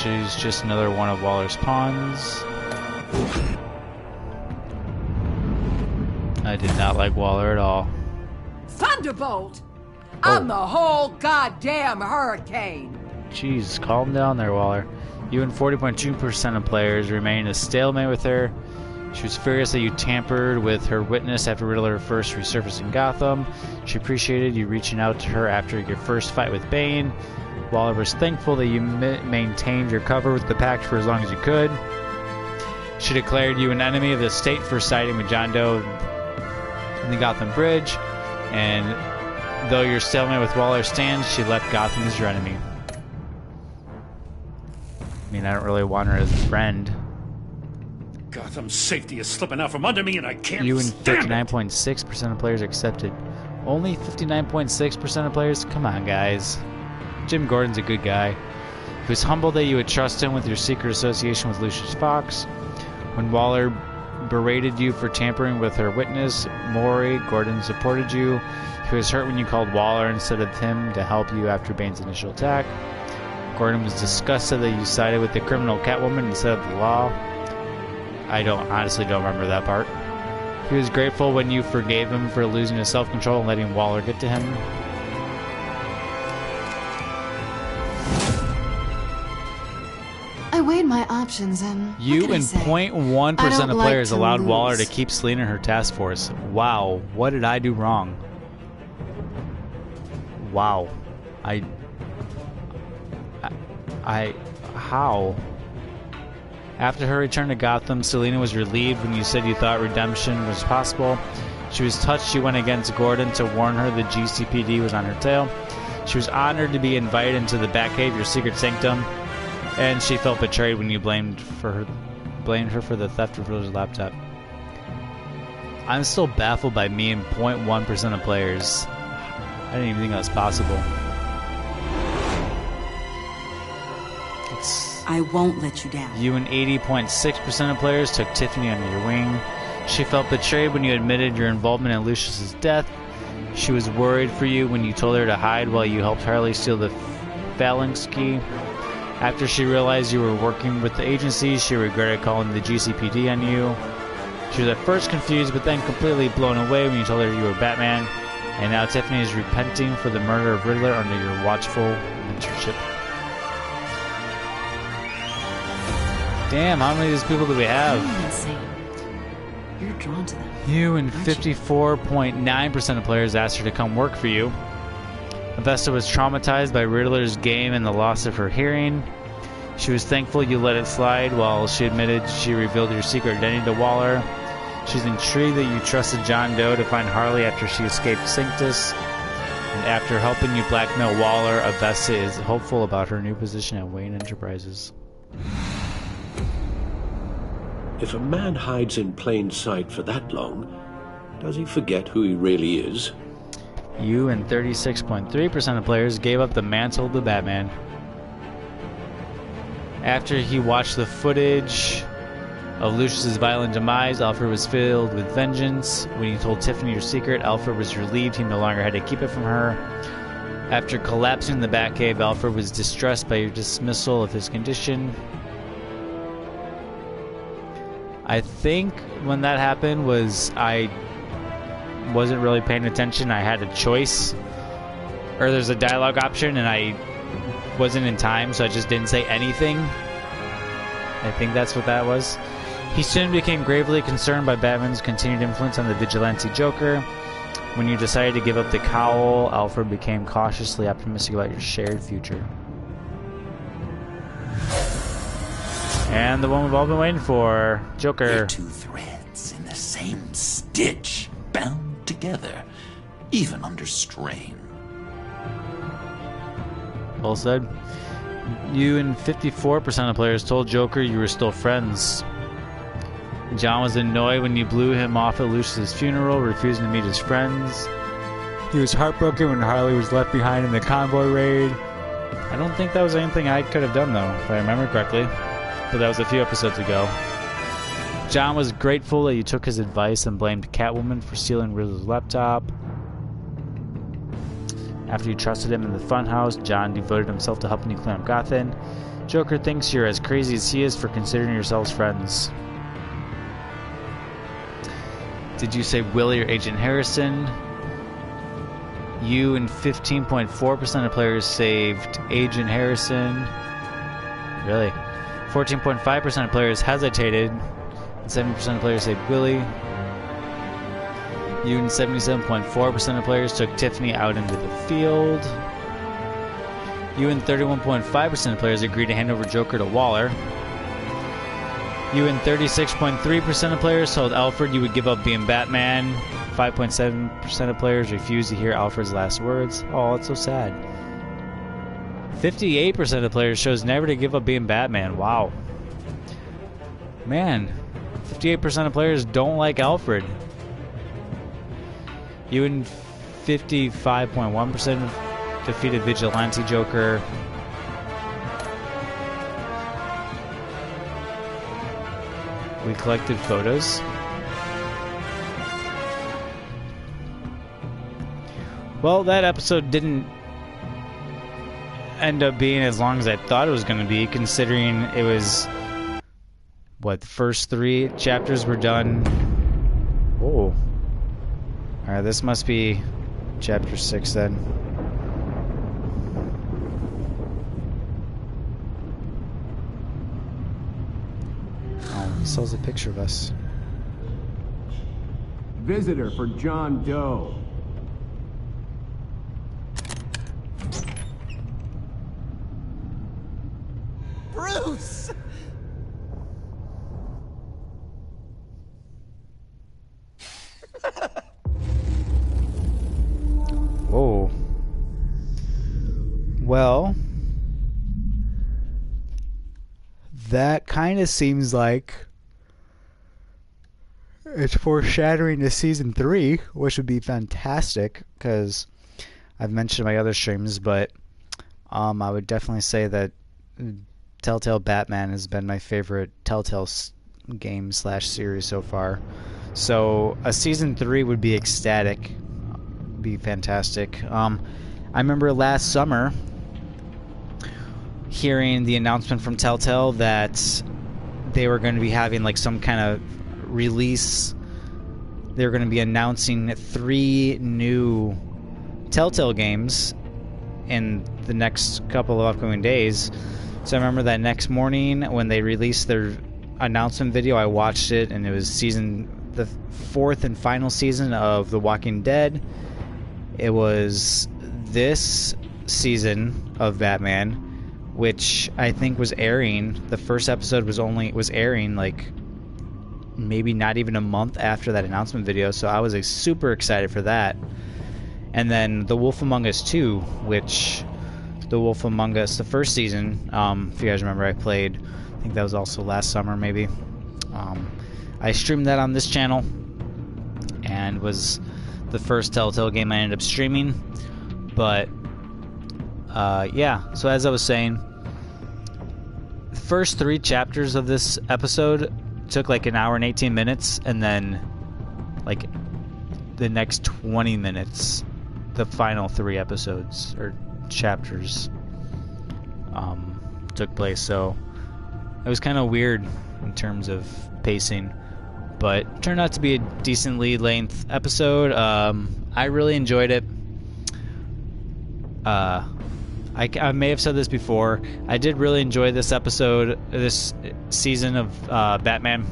she's just another one of Waller's pawns. I did not like Waller at all. Thunderbolt! I'm the whole goddamn hurricane! Jeez, calm down there, Waller. You and 40.2% of players remain a stalemate with her. She was furious that you tampered with her witness after Riddler first resurfaced in Gotham. She appreciated you reaching out to her after your first fight with Bane. Waller was thankful that you maintained your cover with the Pact for as long as you could. She declared you an enemy of the state for siding with John Doe in the Gotham Bridge, and though your stalemate with Waller stands, she left Gotham as your enemy. I mean, I don't really want her as a friend. Gotham's safety is slipping out from under me, and I can't You and stand 59.6% of players accepted. Only 59.6% of players? Come on, guys. Jim Gordon's a good guy. He was humbled that you would trust him with your secret association with Lucius Fox. When Waller berated you for tampering with her witness, Maury, Gordon supported you. He was hurt when you called Waller instead of him to help you after Bane's initial attack. Gordon was disgusted that you sided with the criminal Catwoman instead of the law. I honestly don't remember that part. He was grateful when you forgave him for losing his self-control and letting Waller get to him. I weighed my options and You and 0.1% of players allowed Waller to keep Selina in her task force. Wow, what did I do wrong? Wow. How? After her return to Gotham, Selina was relieved when you said you thought redemption was possible. She was touched she went against Gordon to warn her the GCPD was on her tail. She was honored to be invited into the Batcave, your secret sanctum, and she felt betrayed when you blamed her for the theft of Riddler's laptop. I'm still baffled by me and 0.1% of players. I didn't even think that was possible. I won't let you down. You and 80.6% of players took Tiffany under your wing. She felt betrayed when you admitted your involvement in Lucius's death. She was worried for you when you told her to hide while you helped Harley steal the phalanx key. After she realized you were working with the agency, she regretted calling the GCPD on you. She was at first confused, but then completely blown away when you told her you were Batman. And now Tiffany is repenting for the murder of Riddler under your watchful mentorship. Damn, how many of these people do we have? You're drawn to them. You and 54.9% of players asked her to come work for you. Avesta was traumatized by Riddler's game and the loss of her hearing. She was thankful you let it slide while she admitted she revealed your secret identity to Waller. She's intrigued that you trusted John Doe to find Harley after she escaped Sanctus. And after helping you blackmail Waller, Avesta is hopeful about her new position at Wayne Enterprises. If a man hides in plain sight for that long, does he forget who he really is? You and 36.3% of players gave up the mantle of the Batman. After he watched the footage of Lucius's violent demise, Alfred was filled with vengeance. When you told Tiffany your secret, Alfred was relieved he no longer had to keep it from her. After collapsing in the Batcave, Alfred was distressed by your dismissal of his condition. I think when that happened was I wasn't really paying attention. I had a choice, or there's a dialogue option, and I wasn't in time, so I just didn't say anything. I think that's what that was. He soon became gravely concerned by Batman's continued influence on the vigilante Joker. When you decided to give up the cowl, Alfred became cautiously optimistic about your shared future. And the one we've all been waiting for, Joker. They're two threads in the same stitch, bound together, even under strain. Well said. You and 54% of players told Joker you were still friends. John was annoyed when you blew him off at Lucius's funeral, refusing to meet his friends. He was heartbroken when Harley was left behind in the convoy raid. I don't think that was anything I could have done, though, if I remember correctly. But that was a few episodes ago. John was grateful that you took his advice and blamed Catwoman for stealing Riddler's laptop. After you trusted him in the funhouse, John devoted himself to helping you clean up Gotham. Joker thinks you're as crazy as he is for considering yourselves friends. Did you say Willie or Agent Harrison? You and 15.4% of players saved Agent Harrison. Really? 14.5% of players hesitated. And 70% of players saved Willie. You and 77.4% of players took Tiffany out into the field. You and 31.5% of players agreed to hand over Joker to Waller. You and 36.3% of players told Alfred you would give up being Batman. 5.7% of players refused to hear Alfred's last words. Oh, it's so sad. 58% of players chose never to give up being Batman. Wow. Man, 58% of players don't like Alfred. You and 55.1% defeated Vigilante Joker. We collected photos. Well, that episode didn't end up being as long as I thought it was going to be, considering it was, what, the first 3 chapters were done. Oh. Alright, this must be chapter 6 then. Oh, he sells a picture of us. Visitor for John Doe. Bruce! Whoa. Well, that kind of seems like it's foreshadowing to season 3, which would be fantastic, because I've mentioned my other streams, but I would definitely say that Telltale Batman has been my favorite Telltale game / series so far. So a season 3 would be ecstatic. Be fantastic. I remember last summer hearing the announcement from Telltale that they were going to be having like some kind of release. They were going to be announcing 3 new Telltale games in the next couple of upcoming days. So I remember that next morning when they released their announcement video, I watched it, and it was the 4th and final season of The Walking Dead. It was this season of Batman, which I think was airing. The first episode was airing like maybe not even a month after that announcement video, so I was super excited for that. And then The Wolf Among Us 2, which The Wolf Among Us, the first season, if you guys remember, I played, I think that was also last summer maybe. I streamed that on this channel, and was the first Telltale game I ended up streaming. But yeah, so as I was saying, the first 3 chapters of this episode took like an hour and 18 minutes, and then like the next 20 minutes, the final 3 episodes or chapters took place. So it was kind of weird in terms of pacing, but it turned out to be a decently length episode. I really enjoyed it. I may have said this before. I did really enjoy this episode, this season of Batman.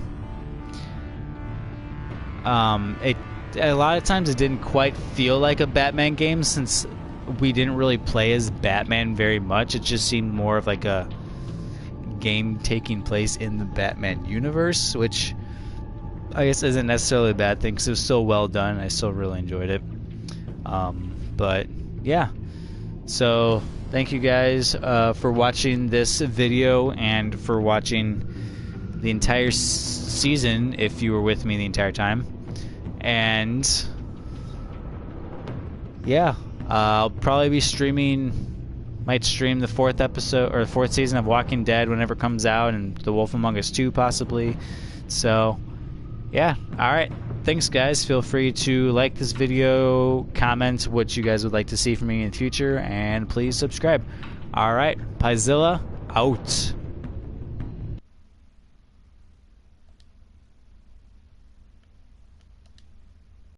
A lot of times it didn't quite feel like a Batman game, since we didn't really play as Batman very much. It just seemed more of like a game taking place in the Batman universe, which I guess isn't necessarily a bad thing, because it was so well done. I still really enjoyed it. But yeah, so thank you guys for watching this video, and for watching the entire season if you were with me the entire time. And yeah, I'll probably be might stream the 4th episode or the 4th season of Walking Dead whenever it comes out, and The Wolf Among Us 2 possibly. So yeah, alright. Thanks, guys. Feel free to like this video, comment what you guys would like to see from me in the future, and please subscribe. Alright, Pizilla out.